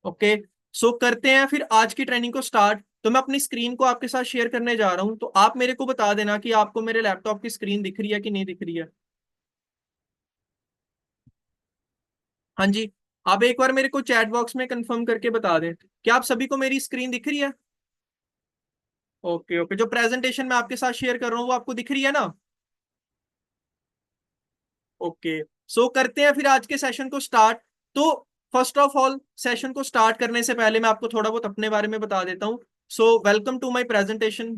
Okay. सो करते हैं फिर आज की ट्रेनिंग को स्टार्ट। तो मैं अपनी स्क्रीन को आपके साथ शेयर करने जा रहा हूं, तो आप मेरे को बता देना कि आपको मेरे लैपटॉप की स्क्रीन दिख रही है कि नहीं दिख रही है। हाँ जी। आप एक बार मेरे को चैट बॉक्स में कंफर्म करके बता दें कि आप सभी को मेरी स्क्रीन दिख रही है। ओके ओके, जो प्रेजेंटेशन मैं आपके साथ शेयर कर रहा हूँ वो आपको दिख रही है ना। ओके। सो करते हैं फिर आज के सेशन को स्टार्ट। तो फर्स्ट ऑफ ऑल सेशन को स्टार्ट करने से पहले मैं आपको थोड़ा बहुत अपने बारे में बता देता हूँ। So welcome to my presentation.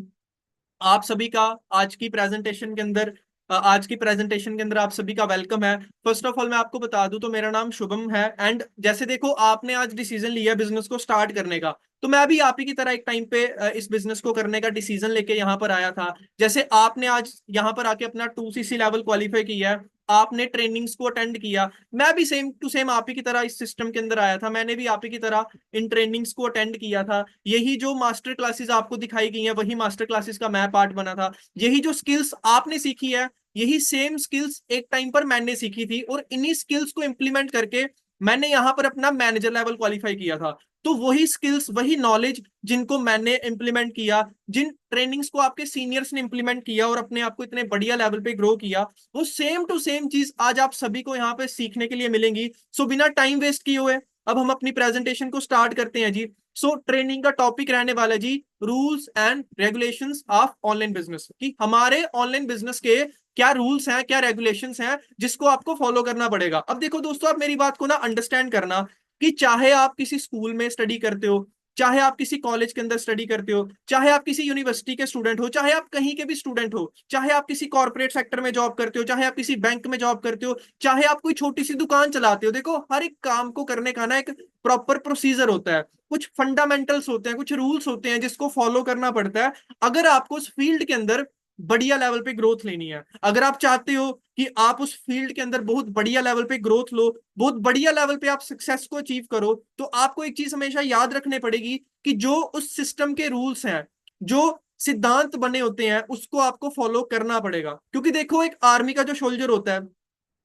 आप सभी का आज की प्रेजेंटेशन के अंदर आप सभी का वेलकम है। फर्स्ट ऑफ ऑल मैं आपको बता दूं तो मेरा नाम शुभम है। एंड जैसे देखो, आपने आज डिसीजन लिया बिजनेस को स्टार्ट करने का, तो मैं भी आप ही की तरह एक टाइम पे इस बिजनेस को करने का डिसीजन लेके यहाँ पर आया था। जैसे आपने आज यहाँ पर आके अपना 2CC लेवल क्वालिफाई किया है, आपने ट्रेनिंग्स को अटेंड किया, मैं भी सेम टू सेम आप ही की तरह इस सिस्टम के अंदर आया था, मैंने भी आप ही की तरह इन ट्रेनिंग्स को अटेंड किया था। यही जो मास्टर क्लासेस आपको दिखाई गई हैं वही मास्टर क्लासेस का मैं पार्ट बना था। यही जो स्किल्स आपने सीखी है, यही सेम स्किल्स एक टाइम पर मैंने सीखी थी, और इन्हीं स्किल्स को इंप्लीमेंट करके मैंने यहाँ पर अपना मैनेजर लेवल क्वालिफाई किया था। तो वही स्किल्स, वही नॉलेज जिनको मैंने इंप्लीमेंट किया, जिन ट्रेनिंग्स को आपके सीनियर्स ने इंप्लीमेंट किया और अपने आप को इतने बढ़िया लेवल पे ग्रो किया, वो सेम टू सेम चीज आज आप सभी को यहाँ पे सीखने के लिए मिलेंगी। सो बिना टाइम वेस्ट किए हुए अब हम अपनी प्रेजेंटेशन को स्टार्ट करते हैं जी। सो ट्रेनिंग का टॉपिक रहने वाला है जी, rules and regulations of online business, कि हमारे ऑनलाइन बिजनेस के क्या रूल्स हैं, क्या रेगुलेशंस हैं जिसको आपको फॉलो करना पड़ेगा। अब देखो दोस्तों, आप मेरी बात को ना अंडरस्टैंड करना, कि चाहे आप किसी स्कूल में स्टडी करते हो, चाहे आप किसी कॉलेज के अंदर स्टडी करते हो, चाहे आप किसी यूनिवर्सिटी के स्टूडेंट हो, चाहे आप कहीं के भी स्टूडेंट हो, चाहे आप किसी कॉर्पोरेट सेक्टर में जॉब करते हो, चाहे आप किसी बैंक में जॉब करते हो, चाहे आप कोई छोटी सी दुकान चलाते हो, देखो हर एक काम को करने का ना एक प्रॉपर प्रोसीजर होता है, कुछ फंडामेंटल्स होते हैं, कुछ रूल्स होते हैं जिसको फॉलो करना पड़ता है। अगर आपको उस फील्ड के अंदर बढ़िया लेवल पे ग्रोथ लेनी है, अगर आप चाहते हो कि आप उस फील्ड के अंदर बहुत बढ़िया लेवल पे ग्रोथ लो, बहुत बढ़िया लेवल पे आप सक्सेस को अचीव करो, तो आपको एक चीज हमेशा याद रखनी पड़ेगी कि जो उस सिस्टम के रूल्स हैं, जो सिद्धांत बने होते हैं, उसको आपको फॉलो करना पड़ेगा। क्योंकि देखो, एक आर्मी का जो सोल्जर होता है,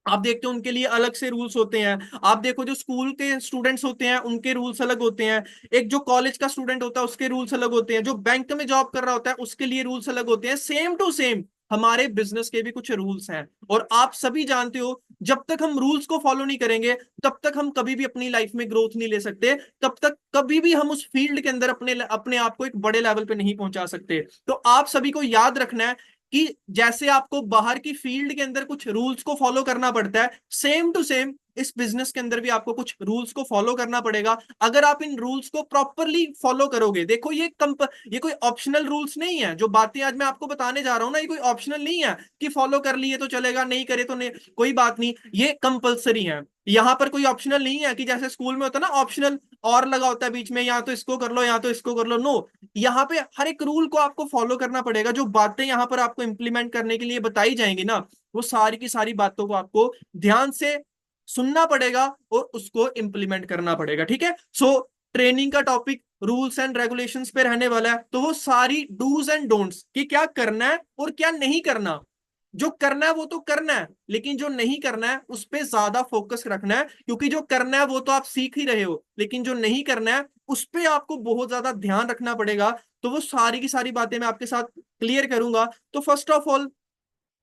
आप देखते हो उनके लिए अलग से रूल्स होते हैं। आप देखो जो स्कूल के स्टूडेंट्स होते हैं उनके रूल्स अलग होते हैं। एक जो कॉलेज का स्टूडेंट होता है उसके रूल्स अलग होते हैं। जो बैंक में जॉब कर रहा होता है उसके लिए रूल्स अलग होते हैं। सेम टू सेम हमारे बिजनेस के भी कुछ रूल्स हैं। और आप सभी जानते हो, जब तक हम रूल्स को फॉलो नहीं करेंगे तब तक हम कभी भी अपनी लाइफ में ग्रोथ नहीं ले सकते, तब तक कभी भी हम उस फील्ड के अंदर अपने अपने आप को एक बड़े लेवल पे नहीं पहुंचा सकते। तो आप सभी को याद रखना है कि जैसे आपको बाहर की फील्ड के अंदर कुछ रूल्स को फॉलो करना पड़ता है, सेम टू सेम इस बिजनेस के अंदर भी आपको कुछ रूल्स को फॉलो करना पड़ेगा। अगर आप इन रूल्स को प्रॉपरली फॉलो करोगे, देखो ये कोई ऑप्शनल रूल्स नहीं है। जो बातें आज मैं आपको बताने जा रहा हूं ना, ये कोई ऑप्शनल नहीं है कि फॉलो कर लिए तो चलेगा, नहीं करे तो नहीं, कोई बात नहीं, ये कंपलसरी है। यहाँ पर कोई ऑप्शनल नहीं है कि जैसे स्कूल में होता है ना ऑप्शनल, और लगा होता है बीच में, या तो इसको कर लो या तो इसको कर लो। नो, यहाँ पे हर एक रूल को आपको फॉलो करना पड़ेगा। जो बातें यहाँ पर आपको इंप्लीमेंट करने के लिए बताई जाएंगी ना, वो सारी की सारी बातों को आपको ध्यान से सुनना पड़ेगा और उसको इंप्लीमेंट करना पड़ेगा। ठीक है। सो ट्रेनिंग का टॉपिक रूल्स एंड रेगुलेशंस पे रहने वाला है, तो वो सारी डूज एंड डोंट्स कि क्या करना है और क्या नहीं करना। जो करना है वो तो करना है, लेकिन जो नहीं करना है उस पर ज्यादा फोकस रखना है, क्योंकि जो करना है वो तो आप सीख ही रहे हो, लेकिन जो नहीं करना है उस पर आपको बहुत ज्यादा ध्यान रखना पड़ेगा। तो वो सारी की सारी बातें मैं आपके साथ क्लियर करूंगा। तो फर्स्ट ऑफ ऑल,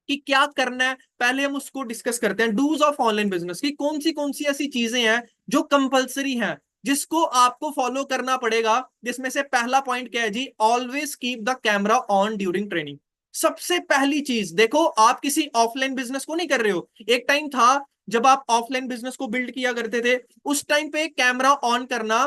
कि क्या करना है पहले हम उसको डिस्कस करते हैं। डूज ऑफ ऑनलाइन बिजनेस की कौन सी ऐसी चीजें हैं जो कंपलसरी हैं, जिसको आपको फॉलो करना पड़ेगा। जिसमें से पहला पॉइंट क्या है जी, always keep the camera on during training. सबसे पहली चीज देखो, आप किसी ऑफलाइन बिजनेस को नहीं कर रहे हो। एक टाइम था जब आप ऑफलाइन बिजनेस को बिल्ड किया करते थे, उस टाइम पे कैमरा ऑन करना,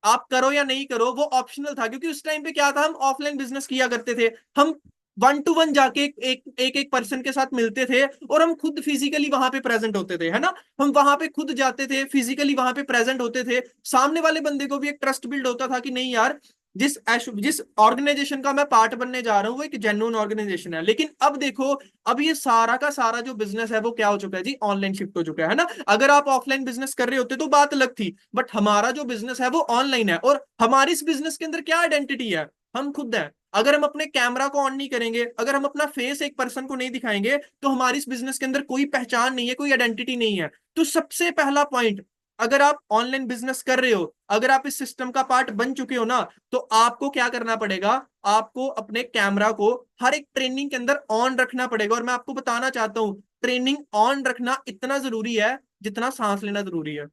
आप करो या नहीं करो, वो ऑप्शनल था। क्योंकि उस टाइम पे क्या था, हम ऑफलाइन बिजनेस किया करते थे, हम 1 to 1 जाके एक पर्सन के साथ मिलते थे, और हम खुद फिजिकली वहां पे प्रेजेंट होते थे, है ना। हम वहां पे खुद जाते थे, फिजिकली वहां पे प्रेजेंट होते थे। सामने वाले बंदे को भी एक ट्रस्ट बिल्ड होता था कि नहीं यार, जिस ऑर्गेनाइजेशन का मैं पार्ट बनने जा रहा हूँ वो एक जेन्युइन ऑर्गेनाइजेशन है। लेकिन अब देखो, अब ये सारा का सारा जो बिजनेस है वो क्या हो चुका है जी, ऑनलाइन शिफ्ट हो चुका है ना। अगर आप ऑफलाइन बिजनेस कर रहे होते तो बात अलग थी, बट हमारा जो बिजनेस है वो ऑनलाइन है। और हमारी इस बिजनेस के अंदर क्या आइडेंटिटी है, हम खुद हैं। अगर हम अपने कैमरा को ऑन नहीं करेंगे, अगर हम अपना फेस एक पर्सन को नहीं दिखाएंगे, तो हमारी इस बिजनेस के अंदर कोई पहचान नहीं है, कोई आइडेंटिटी नहीं है। तो सबसे पहला पॉइंट, अगर आप ऑनलाइन बिजनेस कर रहे हो, अगर आप इस सिस्टम का पार्ट बन चुके हो ना, तो आपको क्या करना पड़ेगा, आपको अपने कैमरा को हर एक ट्रेनिंग के अंदर ऑन रखना पड़ेगा। और मैं आपको बताना चाहता हूं, ट्रेनिंग ऑन रखना इतना जरूरी है जितना सांस लेना जरूरी है।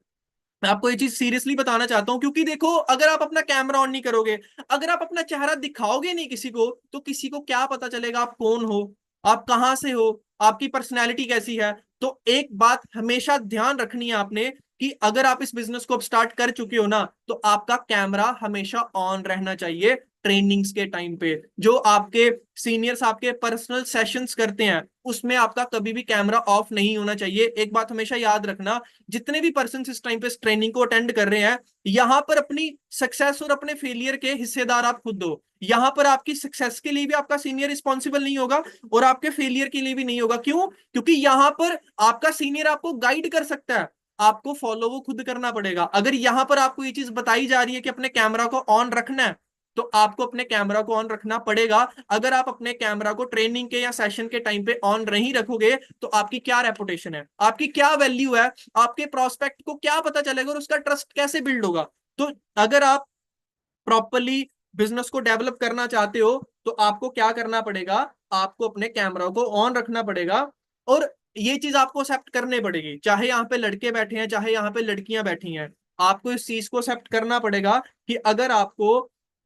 मैं आपको ये चीज सीरियसली बताना चाहता हूं, क्योंकि देखो, अगर आप अपना कैमरा ऑन नहीं करोगे, अगर आप अपना चेहरा दिखाओगे नहीं किसी को, तो किसी को क्या पता चलेगा आप कौन हो, आप कहां से हो, आपकी पर्सनैलिटी कैसी है। तो एक बात हमेशा ध्यान रखनी है आपने, कि अगर आप इस बिजनेस को अब स्टार्ट कर चुके हो ना, तो आपका कैमरा हमेशा ऑन रहना चाहिए। ट्रेनिंग्स के टाइम पे जो आपके सीनियर्स आपके पर्सनल सेशंस करते हैं, उसमें आपका कभी भी कैमरा ऑफ नहीं होना चाहिए। एक बात हमेशा याद रखना, जितने भी पर्सन इस टाइम पे इस ट्रेनिंग को अटेंड कर रहे हैं, यहां पर अपनी सक्सेस और अपने फेलियर के हिस्सेदार आप खुद हो। यहां पर आपकी सक्सेस के लिए भी आपका सीनियर रिस्पॉन्सिबल नहीं होगा, और आपके फेलियर के लिए भी नहीं होगा। क्यों? क्योंकि यहां पर आपका सीनियर आपको गाइड कर सकता है, आपको फॉलो वो खुद करना पड़ेगा। अगर यहां पर आपको ये चीज बताई जा रही है कि अपने कैमरा को ऑन रखना है, तो आपको अपने कैमरा को ऑन रखना पड़ेगा। अगर आप अपने कैमरा को ट्रेनिंग के या सेशन के टाइम पे ऑन नहीं रखोगे, तो आपकी क्या रेपुटेशन है, आपकी क्या वैल्यू है, आपके प्रोस्पेक्ट को क्या पता चलेगा, और उसका ट्रस्ट कैसे बिल्ड होगा। तो अगर आप प्रॉपरली बिजनेस को डेवलप करना चाहते हो, तो आपको क्या करना पड़ेगा, आपको अपने कैमरा को ऑन रखना पड़ेगा। और ये चीज आपको एक्सेप्ट करनी पड़ेगी, चाहे यहाँ पे लड़के बैठे हैं, चाहे यहाँ पे लड़कियां बैठी हैं। आपको इस चीज को एक्सेप्ट करना पड़ेगा कि अगर आपको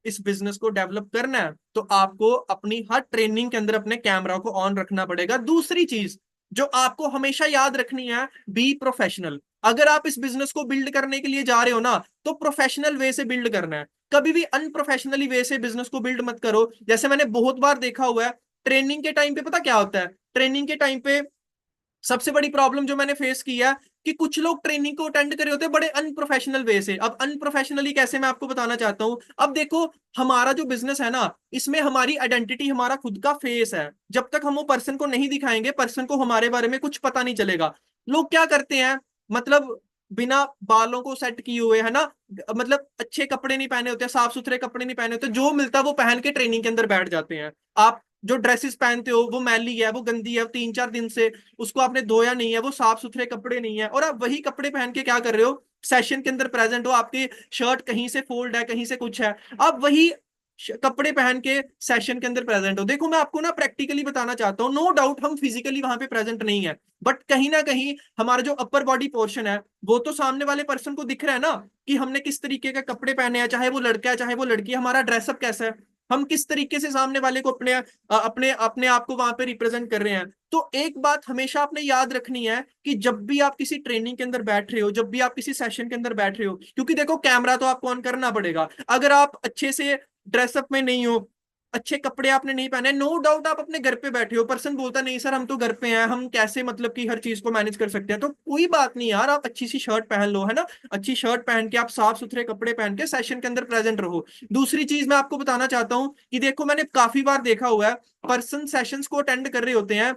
इस बिजनेस को डेवलप करना है, तो आपको अपनी हर ट्रेनिंग के अंदर अपने कैमरा को ऑन रखना पड़ेगा। दूसरी चीज जो आपको हमेशा याद रखनी है, बी प्रोफेशनल। अगर आप इस बिजनेस को बिल्ड करने के लिए जा रहे हो ना, तो प्रोफेशनल वे से बिल्ड करना है। कभी भी अनप्रोफेशनली वे से बिजनेस को बिल्ड मत करो। जैसे मैंने बहुत बार देखा हुआ है, ट्रेनिंग के टाइम पे पता क्या होता है, ट्रेनिंग के टाइम पे सबसे बड़ी प्रॉब्लम जो मैंने फेस की है, कि कुछ लोग ट्रेनिंग को अटेंड करे होते हैं बड़े अनप्रोफेशनल वे से। अब अनप्रोफेशनली कैसे, मैं आपको बताना चाहता हूं। अब देखो, हमारा जो बिजनेस है ना, इसमें हमारी आइडेंटिटी हमारा खुद का फेस है। जब तक हम वो पर्सन को नहीं दिखाएंगे, पर्सन को हमारे बारे में कुछ पता नहीं चलेगा। लोग क्या करते हैं, मतलब बिना बालों को सेट किए हुए, है ना, मतलब अच्छे कपड़े नहीं पहने होते, साफ सुथरे कपड़े नहीं पहने होते, जो मिलता है वो पहन के ट्रेनिंग के अंदर बैठ जाते हैं। आप जो ड्रेसेस पहनते हो वो मैली है, वो गंदी है, 3-4 दिन से उसको आपने धोया नहीं है, वो साफ सुथरे कपड़े नहीं है, और आप वही कपड़े पहन के क्या कर रहे हो, सेशन के अंदर प्रेजेंट हो। आपकी शर्ट कहीं से फोल्ड है, कहीं से कुछ है, आप वही कपड़े पहन के सेशन के अंदर प्रेजेंट हो। देखो, मैं आपको ना प्रैक्टिकली बताना चाहता हूँ, नो डाउट हम फिजिकली वहां पे प्रेजेंट नहीं है, बट कहीं ना कहीं हमारा जो अपर बॉडी पोर्शन है, वो तो सामने वाले पर्सन को दिख रहा है ना, कि हमने किस तरीके के कपड़े पहने हैं, चाहे वो लड़का है चाहे वो लड़की है, हमारा ड्रेसअप कैसा है, हम किस तरीके से सामने वाले को अपने अपने आप को वहां पे रिप्रेजेंट कर रहे हैं। तो एक बात हमेशा आपने याद रखनी है, कि जब भी आप किसी ट्रेनिंग के अंदर बैठ रहे हो, जब भी आप किसी सेशन के अंदर बैठ रहे हो, क्योंकि देखो कैमरा तो आपको ऑन करना पड़ेगा। अगर आप अच्छे से ड्रेसअप में नहीं हो, अच्छे कपड़े आपने नहीं पहने, नो डाउट आप अपने घर पे बैठे हो, पर्सन बोलता नहीं सर हम तो घर पे हैं, हम कैसे मतलब कि हर चीज को मैनेज कर सकते हैं, तो कोई बात नहीं यार, आप अच्छी सी शर्ट पहन लो, है ना, अच्छी शर्ट पहन के आप साफ सुथरे कपड़े पहन के सेशन के अंदर प्रेजेंट रहो। दूसरी चीज मैं आपको बताना चाहता हूँ, कि देखो मैंने काफी बार देखा हुआ है, पर्सन सेशंस को अटेंड कर रहे होते हैं,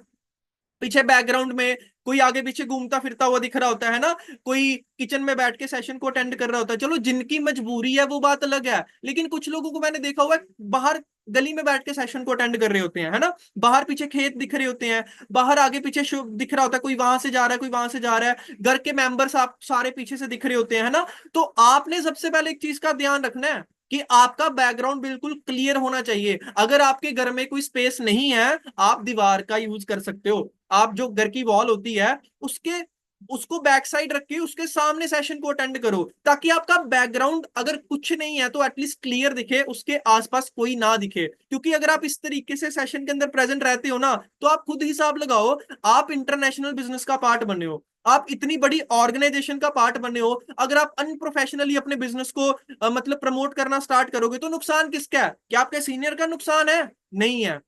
पीछे बैकग्राउंड में कोई आगे पीछे घूमता फिरता हुआ दिख रहा होता है ना, कोई किचन में बैठ के सेशन को अटेंड कर रहा होता है। चलो जिनकी मजबूरी है वो बात अलग है, लेकिन कुछ लोगों को मैंने देखा हुआ है बाहर गली में बैठ के सेशन को अटेंड कर रहे होते हैं, है ना, बाहर पीछे खेत दिख रहे होते हैं, बाहर आगे पीछे दिख रहा होता है, कोई वहां से जा रहा है, कोई वहां से जा रहा है, घर के मेंबर्स आप सारे पीछे से दिख रहे होते हैं, है ना। तो आपने सबसे पहले एक चीज का ध्यान रखना है, कि आपका बैकग्राउंड बिल्कुल क्लियर होना चाहिए। अगर आपके घर में कोई स्पेस नहीं है, आप दीवार का यूज कर सकते हो। आप जो घर की वॉल होती है, उसके उसको बैक साइड रख के उसके सामने सेशन को अटेंड करो, ताकि आपका बैकग्राउंड अगर कुछ नहीं है तो एटलीस्ट क्लियर दिखे, उसके आसपास कोई ना दिखे। क्योंकि अगर आप इस तरीके से सेशन के अंदर प्रेजेंट रहते हो ना, तो आप खुद हिसाब लगाओ, आप इंटरनेशनल बिजनेस का पार्ट बने हो, आप इतनी बड़ी ऑर्गेनाइजेशन का पार्ट बने हो, अगर आप अनप्रोफेशनली अपने बिजनेस को मतलब प्रमोट करना स्टार्ट करोगे, तो नुकसान किसका है? क्या आपके सीनियर का नुकसान है? नहीं है।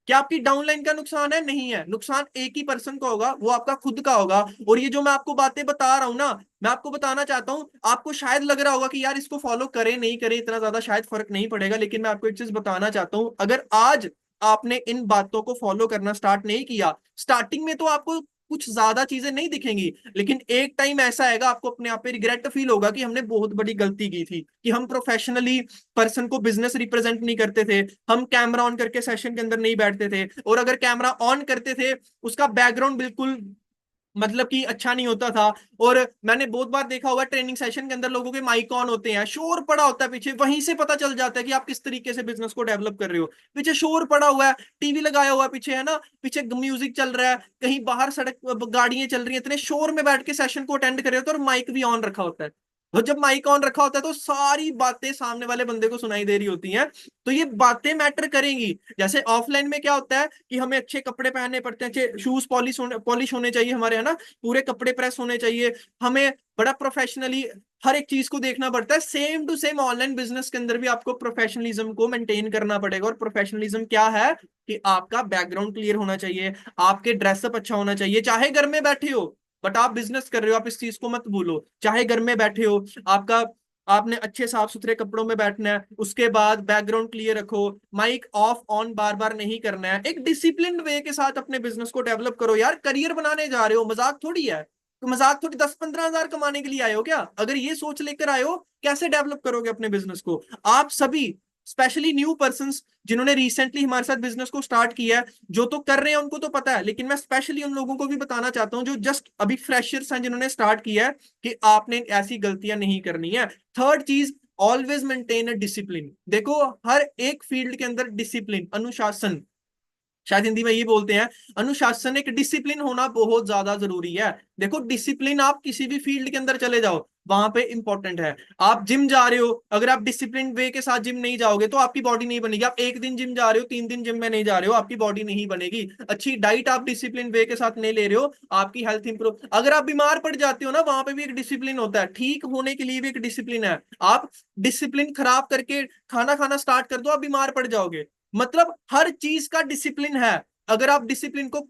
क्या आपकी डाउनलाइन का नुकसान है? नहीं है। नुकसान एक ही पर्सन का होगा, वो आपका खुद का होगा। और ये जो मैं आपको बातें बता रहा हूं ना, मैं आपको बताना चाहता हूं, आपको शायद लग रहा होगा कि यार इसको फॉलो करे नहीं करे इतना ज्यादा शायद फर्क नहीं पड़ेगा, लेकिन मैं आपको एक चीज बताना चाहता हूं, अगर आज आपने इन बातों को फॉलो करना स्टार्ट नहीं किया, स्टार्टिंग में तो आपको कुछ ज्यादा चीजें नहीं दिखेंगी, लेकिन एक टाइम ऐसा आएगा, आपको अपने आप पे रिग्रेट फील होगा कि हमने बहुत बड़ी गलती की थी, कि हम प्रोफेशनली पर्सन को बिजनेस रिप्रेजेंट नहीं करते थे, हम कैमरा ऑन करके सेशन के अंदर नहीं बैठते थे, और अगर कैमरा ऑन करते थे उसका बैकग्राउंड बिल्कुल मतलब कि अच्छा नहीं होता था। और मैंने बहुत बार देखा हुआ ट्रेनिंग सेशन के अंदर लोगों के माइक ऑन होते हैं, शोर पड़ा होता है पीछे, वहीं से पता चल जाता है कि आप किस तरीके से बिजनेस को डेवलप कर रहे हो। पीछे शोर पड़ा हुआ है, टीवी लगाया हुआ है पीछे, है ना, पीछे म्यूजिक चल रहा है, कहीं बाहर सड़क गाड़ियां चल रही हैं, इतने शोर में बैठ के सेशन को अटेंड कर रहे हो, तो माइक भी ऑन रखा होता है। और जब माइक ऑन रखा होता है तो सारी बातें सामने वाले बंदे को सुनाई दे रही होती हैं। तो ये बातें मैटर करेंगी। जैसे ऑफलाइन में क्या होता है कि हमें अच्छे कपड़े पहनने पड़ते हैं, अच्छे शूज पॉलिश होने चाहिए हमारे, है ना, पूरे कपड़े प्रेस होने चाहिए, हमें बड़ा प्रोफेशनली हर एक चीज को देखना पड़ता है। Same to same online business के अंदर भी आपको प्रोफेशनलिज्म को मेंटेन करना पड़ेगा। और प्रोफेशनलिज्म क्या है कि आपका बैकग्राउंड क्लियर होना चाहिए, आपके ड्रेसअप अच्छा होना चाहिए, चाहे घर में बैठे हो बट आप बिजनेस कर रहे हो, आप इस चीज को मत भूलो। चाहे घर में बैठे हो, आपका आपने अच्छे साफ सुथरे कपड़ों में बैठना है, उसके बाद बैकग्राउंड क्लियर रखो, माइक ऑफ ऑन बार बार नहीं करना है, एक डिसिप्लिन वे के साथ अपने बिजनेस को डेवलप करो। यार करियर बनाने जा रहे हो, मजाक थोड़ी है। तो मजाक थोड़ी 10-15 हजार कमाने के लिए आए हो क्या? अगर ये सोच लेकर आए हो, कैसे डेवलप करोगे अपने बिजनेस को? आप सभी स्पेशली न्यू पर्संस जिन्होंने रिसेंटली हमारे साथ बिजनेस को स्टार्ट किया है, जो तो कर रहे हैं उनको तो पता है, लेकिन मैं स्पेशली उन लोगों को भी बताना चाहता हूँ जो जस्ट अभी फ्रेशर्स हैं, जिन्होंने स्टार्ट किया है, कि आपने ऐसी गलतियां नहीं करनी है। थर्ड चीज, ऑलवेज मेंटेन अ डिसिप्लिन। देखो, हर एक फील्ड के अंदर डिसिप्लिन, अनुशासन, शायद हिंदी में ये बोलते हैं, अनुशासन, एक डिसिप्लिन होना बहुत ज्यादा जरूरी है। देखो डिसिप्लिन, आप किसी भी फील्ड के अंदर चले जाओ, वहां पे इंपॉर्टेंट है। आप जिम जा रहे हो, अगर आप डिसिप्लिन वे के साथ जिम नहीं जाओगे तो आपकी बॉडी नहीं बनेगी। आप एक दिन जिम जा रहे हो, 3 दिन जिम में नहीं जा रहे हो, आपकी बॉडी नहीं बनेगी। अच्छी डाइट आप डिसिप्लिन वे के साथ नहीं ले रहे हो, आपकी हेल्थ इंप्रूव। अगर आप बीमार पड़ जाते हो ना, वहां पे भी एक डिसिप्लिन होता है, ठीक होने के लिए भी एक डिसिप्लिन है। आप डिसिप्लिन खराब करके खाना खाना स्टार्ट कर दो, आप बीमार पड़ जाओगे। मतलब हर चीज का डिसिप्लिन है। अगर आप डिसिप्लिन को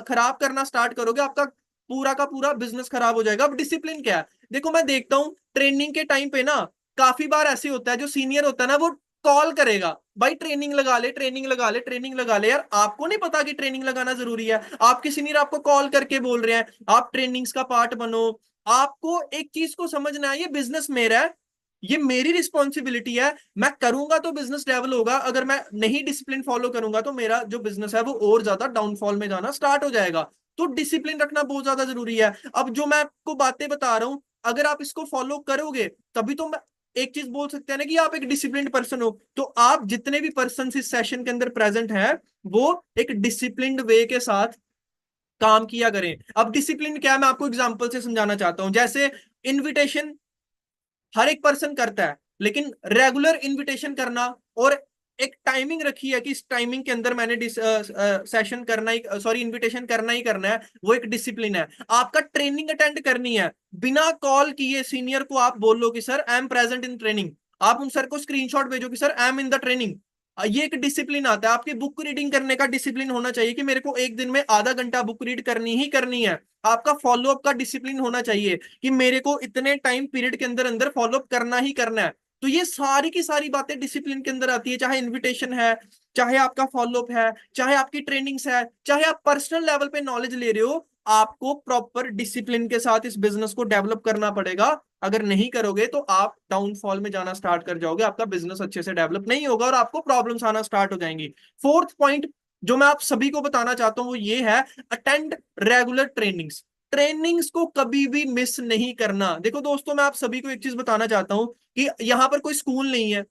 खराब करना स्टार्ट करोगे, आपका पूरा का पूरा बिजनेस खराब हो जाएगा। अब डिसिप्लिन क्या है? देखो मैं देखता हूँ ट्रेनिंग के टाइम पे ना, काफी बार ऐसे होता है, जो सीनियर होता है ना, वो कॉल करेगा, भाई ट्रेनिंग लगा ले, ट्रेनिंग लगा ले, ट्रेनिंग लगा ले। यार आपको नहीं पता कि ट्रेनिंग लगाना जरूरी है? आपके सीनियर आपको कॉल करके बोल रहे हैं आप ट्रेनिंग्स का पार्ट बनो। आपको एक चीज को समझना है, ये बिजनेस मेरा है, ये मेरी रिस्पॉन्सिबिलिटी है, मैं करूंगा तो बिजनेस डेवलप होगा। अगर मैं नहीं डिसिप्लिन फॉलो करूंगा तो मेरा जो बिजनेस है वो और ज्यादा डाउनफॉल में जाना स्टार्ट हो जाएगा। तो डिसिप्लिन रखना बहुत ज्यादा जरूरी है। अब जो मैं आपको बातें बता रहा हूं, अगर आप इसको फॉलो करोगे तभी तो मैं एक चीज बोल सकते हैं ना कि आप एक डिसिप्लिन पर्सन हो। तो आप जितने भी पर्सन इस सेशन के अंदर प्रेजेंट हैं, वो एक डिसिप्लिन्ड वे के साथ काम किया करें। अब डिसिप्लिन क्या है, मैं आपको एग्जांपल से समझाना चाहता हूं। जैसे इनविटेशन हर एक पर्सन करता है, लेकिन रेगुलर इनविटेशन करना, और एक टाइमिंग रखी है कि इस टाइमिंग के अंदर मैंने सेशन करना ही, सॉरी, इनविटेशन करना ही करना है, वो एक डिसिप्लिन है। आपका ट्रेनिंग अटेंड करनी है, बिना कॉल किए सीनियर को आप बोलो कि sir I am present in training, आप उन सर को स्क्रीनशॉट भेजो कि sir I am in the training. ये एक डिसिप्लिन आता है। आपकी बुक रीडिंग करने का डिसिप्लिन होना चाहिए कि मेरे को एक दिन में आधा घंटा बुक रीड करनी ही करनी है। आपका फॉलोअप का डिसिप्लिन होना चाहिए कि मेरे को इतने टाइम पीरियड के अंदर अंदर फॉलोअप करना ही करना है। तो ये सारी की सारी बातें डिसिप्लिन के अंदर आती है, चाहे इनविटेशन है, चाहे आपका फॉलोअप है, चाहे आपकी ट्रेनिंग्स है, चाहे आप पर्सनल लेवल पे नॉलेज ले रहे हो। आपको प्रॉपर डिसिप्लिन के साथ इस बिजनेस को डेवलप करना पड़ेगा। अगर नहीं करोगे तो आप डाउनफॉल में जाना स्टार्ट कर जाओगे, आपका बिजनेस अच्छे से डेवलप नहीं होगा और आपको प्रॉब्लम्स आना स्टार्ट हो जाएंगी। फोर्थ पॉइंट जो मैं आप सभी को बताना चाहता हूं वो ये है, अटेंड रेगुलर ट्रेनिंग्स। ट्रेनिंग्स को कभी भी मिस नहीं करना। देखो दोस्तों, मैं आप सभी को एक चीज बताना चाहता हूं कि यहाँ पर कोई स्कूल नहीं है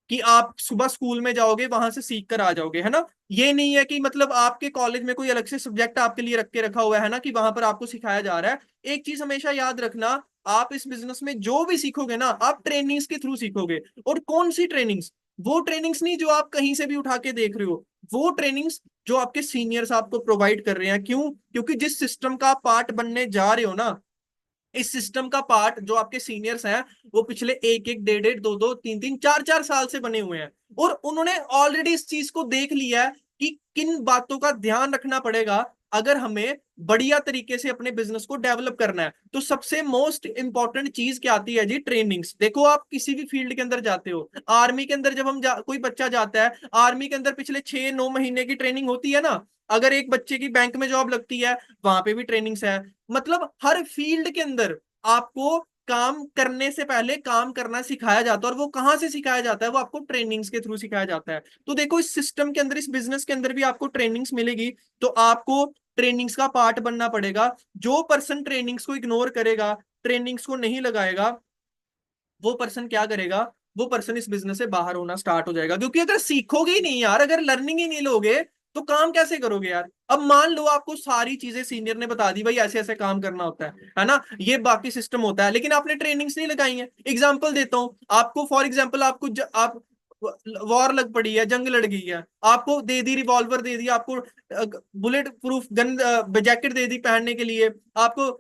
कि आप सुबह स्कूल में जाओगे वहां से सीख कर आ जाओगे, है ना। ये नहीं है कि मतलब आपके कॉलेज में कोई अलग से सब्जेक्ट आपके लिए रख के रखा हुआ है ना, कि वहां पर आपको सिखाया जा रहा है। एक चीज हमेशा याद रखना, आप इस बिजनेस में जो भी सीखोगे ना, आप ट्रेनिंग्स के थ्रू सीखोगे। और कौन सी ट्रेनिंग्स? वो ट्रेनिंग्स नहीं जो आप कहीं से भी उठा के देख रहे हो, वो ट्रेनिंग्स जो आपके सीनियर्स आपको प्रोवाइड कर रहे हैं। क्यों? क्योंकि जिस सिस्टम का पार्ट बनने जा रहे हो ना, इस सिस्टम का पार्ट जो आपके सीनियर्स हैं, वो पिछले एक एक, डेढ़ डेढ़, दो दो, तीन तीन, चार चार साल से बने हुए हैं। और उन्होंने ऑलरेडी इस चीज को देख लिया है कि किन बातों का ध्यान रखना पड़ेगा अगर हमें बढ़िया तरीके से अपने बिजनेस को डेवलप करना है। तो सबसे मोस्ट इंपॉर्टेंट चीज क्या आती है जी? ट्रेनिंग्स। देखो आप किसी भी फील्ड के अंदर जाते हो, आर्मी के अंदर जब कोई बच्चा जाता है, आर्मी के अंदर पिछले 6-9 महीने की ट्रेनिंग होती है ना। अगर एक बच्चे की बैंक में जॉब लगती है, वहां पे भी ट्रेनिंग्स है। मतलब हर फील्ड के अंदर आपको काम करने से पहले काम करना सिखाया जाता है। और वो कहाँ से सिखाया जाता है? वो आपको ट्रेनिंग्स के थ्रू सिखाया जाता है। तो देखो इस सिस्टम के अंदर, इस बिजनेस के अंदर भी आपको ट्रेनिंग्स मिलेगी, तो आपको ट्रेनिंग्स का पार्ट बनना पड़ेगा। जो पर्सन ट्रेनिंग्स को इग्नोर करेगा, ट्रेनिंग्स को नहीं लगाएगा, वो पर्सन क्या करेगा? वो पर्सन इस बिजनेस से बाहर होना स्टार्ट हो जाएगा। क्योंकि अगर सीखोगे ही नहीं यार, अगर लर्निंग ही नहीं लोगे, तो काम कैसे करोगे यार? अब मान लो आपको सारी चीजें सीनियर ने बता दी, भाई ऐसे ऐसे काम करना होता है ना, ये बाकी सिस्टम होता है, लेकिन आपने ट्रेनिंग्स नहीं लगाई है। एग्जाम्पल देता हूं आपको, फॉर एग्जाम्पल आपको आप वॉर लग पड़ी है, जंग लड़ गई है, आपको दे दी रिवॉल्वर, दे दी आपको बुलेट प्रूफ गन जैकेट दे दी पहनने के लिए, आपको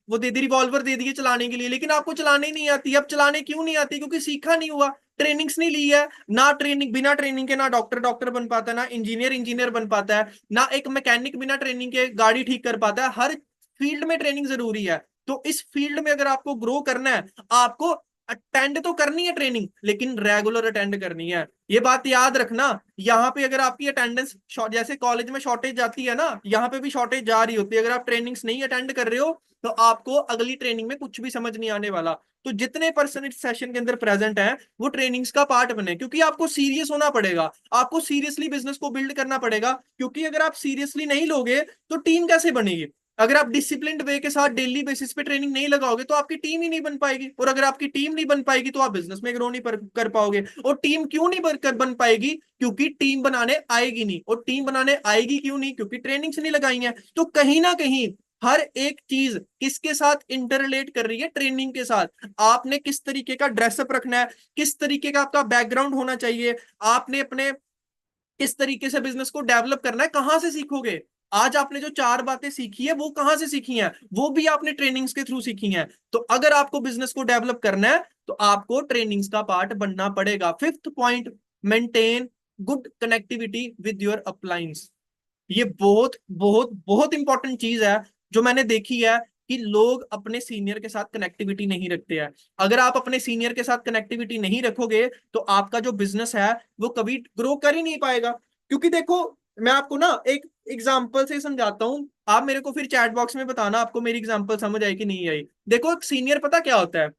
वो दे दी, रिवॉल्वर दे दी चलाने के लिए, लेकिन आपको चलाने नहीं आती। अब चलाने क्यों नहीं आती? क्योंकि सीखा नहीं हुआ, ट्रेनिंग्स नहीं ली है ना। ट्रेनिंग, बिना ट्रेनिंग के ना डॉक्टर डॉक्टर बन पाता है, ना इंजीनियर इंजीनियर बन पाता है, ना एक मैकेनिक बिना ट्रेनिंग के गाड़ी ठीक कर पाता है। हर फील्ड में ट्रेनिंग जरूरी है। तो इस फील्ड में अगर आपको ग्रो करना है, आपको अटेंड तो करनी है ट्रेनिंग, लेकिन रेगुलर अटेंड करनी है। ये बात याद रखना। यहाँ पे अगर आपकी अटेंडेंस, जैसे कॉलेज में शॉर्टेज जाती है ना, यहाँ पे भी शॉर्टेज जा रही होती है। अगर आप ट्रेनिंग्स नहीं अटेंड कर रहे हो, तो आपको अगली ट्रेनिंग में कुछ भी समझ नहीं आने वाला। तो जितने पर्सन इस सेशन के अंदर प्रेजेंट हैं, वो ट्रेनिंग्स का पार्ट बने, क्योंकि आपको सीरियस होना पड़ेगा। आपको सीरियसली बिजनेस को बिल्ड करना पड़ेगा। क्योंकि अगर आप सीरियसली नहीं लोगे, तो टीम कैसे बनेगी? अगर आप डिसिप्लिन्ड वे के साथ डेली बेसिस पे ट्रेनिंग नहीं लगाओगे, तो आपकी टीम ही नहीं बन पाएगी। और अगर आपकी टीम नहीं बन पाएगी, तो आप बिजनेस में ग्रो नहीं कर पाओगे। और टीम क्यों नहीं बन पाएगी? क्योंकि टीम बनाने आएगी नहीं। और टीम बनाने आएगी क्यों नहीं? क्योंकि ट्रेनिंग्स नहीं लगाई है। तो कहीं ना कहीं हर एक चीज किसके साथ इंटर रिलेट कर रही है? ट्रेनिंग के साथ। आपने किस तरीके का ड्रेसअप रखना है, किस तरीके का आपका बैकग्राउंड होना चाहिए, आपने अपने किस तरीके से बिजनेस को डेवलप करना है, कहां से सीखोगे? आज आपने जो चार बातें सीखी है, वो कहां से सीखी हैं? वो भी आपने ट्रेनिंग्स के थ्रू सीखी हैं। तो अगर आपको बिजनेस को डेवलप करना है, तो आपको ट्रेनिंग्स का पार्ट बनना पड़ेगा। Fifth point, maintain good connectivity with your uplines. ये बहुत बहुत बहुत इंपॉर्टेंट चीज है, जो मैंने देखी है कि लोग अपने सीनियर के साथ कनेक्टिविटी नहीं रखते हैं। अगर आप अपने सीनियर के साथ कनेक्टिविटी नहीं रखोगे, तो आपका जो बिजनेस है, वो कभी ग्रो कर ही नहीं पाएगा। क्योंकि देखो, मैं आपको ना एक एग्जांपल से समझाता हूं, आप मेरे को फिर चैट बॉक्स में बताना आपको मेरी एग्जांपल समझ आई कि नहीं आई। देखो एक सीनियर पता क्या होता है?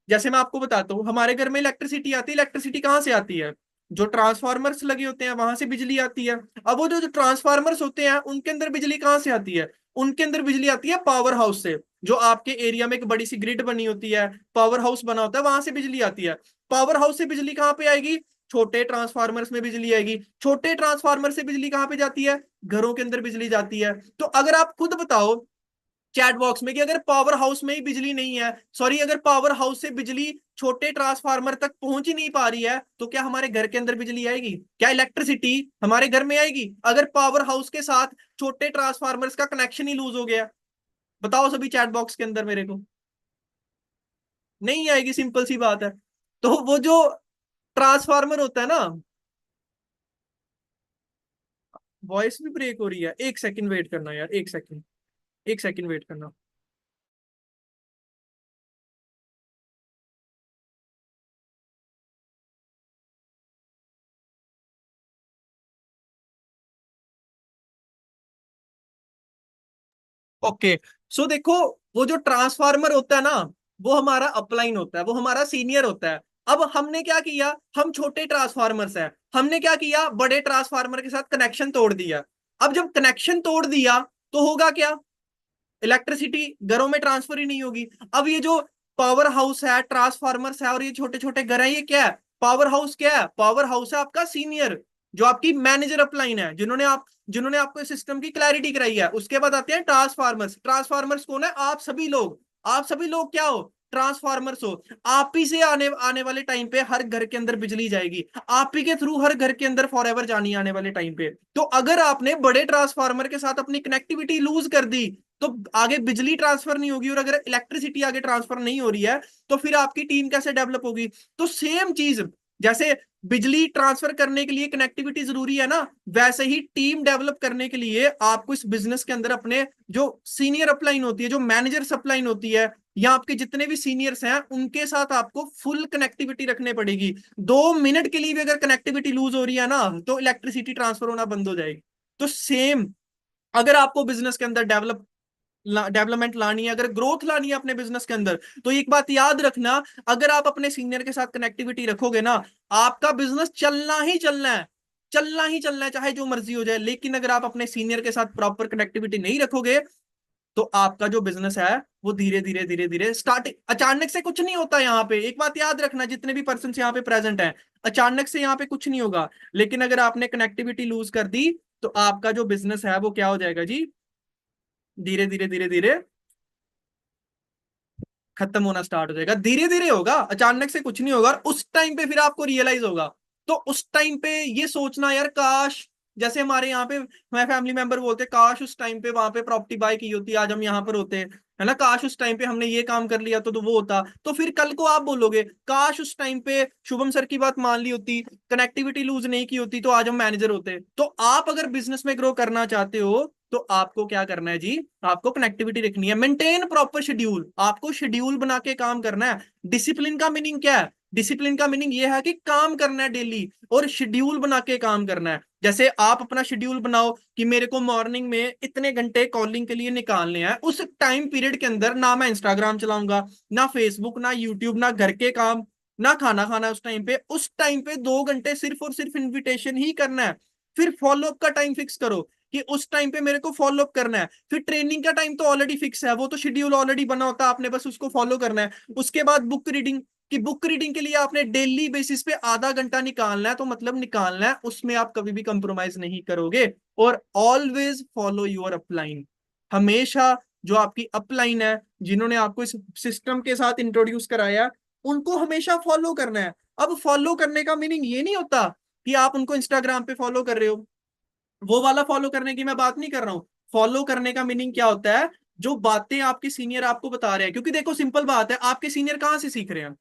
जैसे मैं आपको बताता हूँ, हमारे घर में इलेक्ट्रिसिटी आती है। इलेक्ट्रिसिटी कहाँ से आती है? जो ट्रांसफार्मर्स लगे होते हैं, वहां से बिजली आती है। अब वो जो ट्रांसफार्मर्स होते हैं, उनके अंदर बिजली कहाँ से आती है? उनके अंदर बिजली आती है पावर हाउस से। जो आपके एरिया में एक बड़ी सी ग्रिड बनी होती है, पावर हाउस बना होता है, वहां से बिजली आती है। पावर हाउस से बिजली कहाँ पे आएगी? छोटे ट्रांसफार्मर्स में बिजली आएगी। छोटे ट्रांसफार्मर से बिजली कहाँ पे जाती है? घरों के अंदर बिजली जाती है। तो अगर आप खुद बताओ चैट बॉक्स में कि अगर पावर हाउस में ही बिजली नहीं है, सॉरी, अगर पावर हाउस से बिजली छोटे ट्रांसफार्मर तक पहुंच ही नहीं पा रही है, तो क्या हमारे घर के अंदर बिजली आएगी? क्या इलेक्ट्रिसिटी हमारे घर में आएगी? अगर पावर हाउस के साथ छोटे ट्रांसफार्मर्स का कनेक्शन ही लूज हो गया, बताओ सभी चैट बॉक्स के अंदर मेरे को। नहीं आएगी, सिंपल सी बात है। तो वो जो ट्रांसफार्मर होता है ना, वॉइस भी ब्रेक हो रही है। एक सेकंड वेट करना यार, एक सेकंड, एक सेकंड वेट करना। ओके, सो देखो, वो जो ट्रांसफार्मर होता है ना, वो हमारा अपलाइन होता है, वो हमारा सीनियर होता है। अब हमने क्या किया? हम छोटे ट्रांसफार्मर्स हैं, हमने क्या किया? बड़े ट्रांसफार्मर के साथ कनेक्शन तोड़ दिया। अब जब कनेक्शन तोड़ दिया, तो होगा क्या? इलेक्ट्रिसिटी घरों में ट्रांसफर ही नहीं होगी। अब ये जो पावर हाउस है, ट्रांसफार्मर्स है, और ये छोटे छोटे घर है, ये क्या है? पावर हाउस क्या है? पावर हाउस है आपका सीनियर, जो आपकी मैनेजर अपलाइन है, जिन्होंने आपको सिस्टम की क्लैरिटी कराई है। उसके बाद आते हैं ट्रांसफार्मर्स। ट्रांसफार्मर्स कौन है? आप सभी लोग। आप सभी लोग क्या हो? ट्रांसफार्मर्स हो। आप ही से आने आने वाले टाइम पे हर घर के अंदर बिजली जाएगी। आप ही के थ्रू हर घर के अंदर फॉर एवर जानी आने वाले टाइम पे। तो अगर आपने बड़े ट्रांसफार्मर के साथ अपनी कनेक्टिविटी लूज कर दी, तो आगे बिजली ट्रांसफर नहीं होगी। और अगर इलेक्ट्रिसिटी आगे ट्रांसफर नहीं हो रही है, तो फिर आपकी टीम कैसे डेवलप होगी? तो सेम चीज, जैसे बिजली ट्रांसफर करने के लिए कनेक्टिविटी जरूरी है ना, वैसे ही टीम डेवलप करने के लिए आपको इस बिजनेस के अंदर अपने जो सीनियर अपलाइन होती है, जो मैनेजर सप्लाइन होती है, या आपके जितने भी सीनियर्स हैं, उनके साथ आपको फुल कनेक्टिविटी रखने पड़ेगी। 2 मिनट के लिए भी अगर कनेक्टिविटी लूज हो रही है ना, तो इलेक्ट्रिसिटी ट्रांसफर होना बंद हो जाएगी। तो सेम, अगर आपको बिजनेस के अंदर डेवलप डेवलपमेंट लानी है, अगर ग्रोथ लानी है अपने बिजनेस के अंदर, तो एक बात याद रखना, अगर आप अपने सीनियर के साथ कनेक्टिविटी रखोगे ना, आपका बिजनेस चलना ही चलना है, चलना ही चलना है, चाहे जो मर्जी हो जाए। लेकिन अगर आप अपने सीनियर के साथ प्रॉपर कनेक्टिविटी नहीं रखोगे, तो आपका जो बिजनेस है वो धीरे धीरे धीरे धीरे स्टार्ट, अचानक से कुछ नहीं होता यहाँ पे। एक बात याद रखना, जितने भी पर्सन यहाँ पे प्रेजेंट हैं, अचानक से यहाँ पे कुछ नहीं होगा। लेकिन अगर आपने कनेक्टिविटी लूज कर दी, तो आपका जो बिजनेस है वो क्या हो जाएगा जी, धीरे धीरे धीरे धीरे खत्म होना स्टार्ट हो जाएगा। धीरे धीरे होगा, अचानक से कुछ नहीं होगा, और उस टाइम पे फिर आपको रियलाइज होगा। तो उस टाइम पे ये सोचना यार, काश, जैसे हमारे यहाँ पे हमारे फैमिली मेंबर बोलते हैं, काश उस टाइम पे वहां पे प्रॉपर्टी बाय की होती, आज हम यहाँ पर होते, है ना, काश उस टाइम पे हमने ये काम कर लिया तो वो होता। तो फिर कल को आप बोलोगे, काश उस टाइम पे शुभम सर की बात मान ली होती, कनेक्टिविटी लूज नहीं की होती, तो आज हम मैनेजर होते। तो आप अगर बिजनेस में ग्रो करना चाहते हो, तो आपको क्या करना है जी, आपको कनेक्टिविटी रखनी है, मेंटेन प्रॉपर शेड्यूल, आपको शेड्यूल बना के काम करना है। डिसिप्लिन का मीनिंग क्या है, डिसिप्लिन का मीनिंग ये है कि काम करना है डेली, और शेड्यूल बना के काम करना है। जैसे आप अपना शेड्यूल बनाओ कि मेरे को मॉर्निंग में इतने घंटे कॉलिंग के लिए निकालने हैं, उस टाइम पीरियड के अंदर ना मैं इंस्टाग्राम चलाऊंगा, ना फेसबुक, ना यूट्यूब, ना घर के काम, ना खाना खाना। उस टाइम पे 2 घंटे सिर्फ और सिर्फ इन्विटेशन ही करना है। फिर फॉलोअप का टाइम फिक्स करो कि उस टाइम पे मेरे को फॉलोअप करना है। फिर ट्रेनिंग का टाइम तो ऑलरेडी फिक्स है, वो तो शेड्यूल ऑलरेडी बना होता है, आपने बस उसको फॉलो करना है। उसके बाद बुक रीडिंग, कि बुक रीडिंग के लिए आपने डेली बेसिस पे आधा घंटा निकालना है, तो मतलब निकालना है, उसमें आप कभी भी कंप्रोमाइज नहीं करोगे। और ऑलवेज फॉलो योर अपलाइन, हमेशा जो आपकी अपलाइन है, जिन्होंने आपको इस सिस्टम के साथ इंट्रोड्यूस कराया, उनको हमेशा फॉलो करना है। अब फॉलो करने का मीनिंग ये नहीं होता कि आप उनको इंस्टाग्राम पे फॉलो कर रहे हो, वो वाला फॉलो करने की मैं बात नहीं कर रहा हूं। फॉलो करने का मीनिंग क्या होता है, जो बातें आपके सीनियर आपको बता रहे हैं। क्योंकि देखो सिंपल बात है, आपके सीनियर कहाँ से सीख रहे हैं,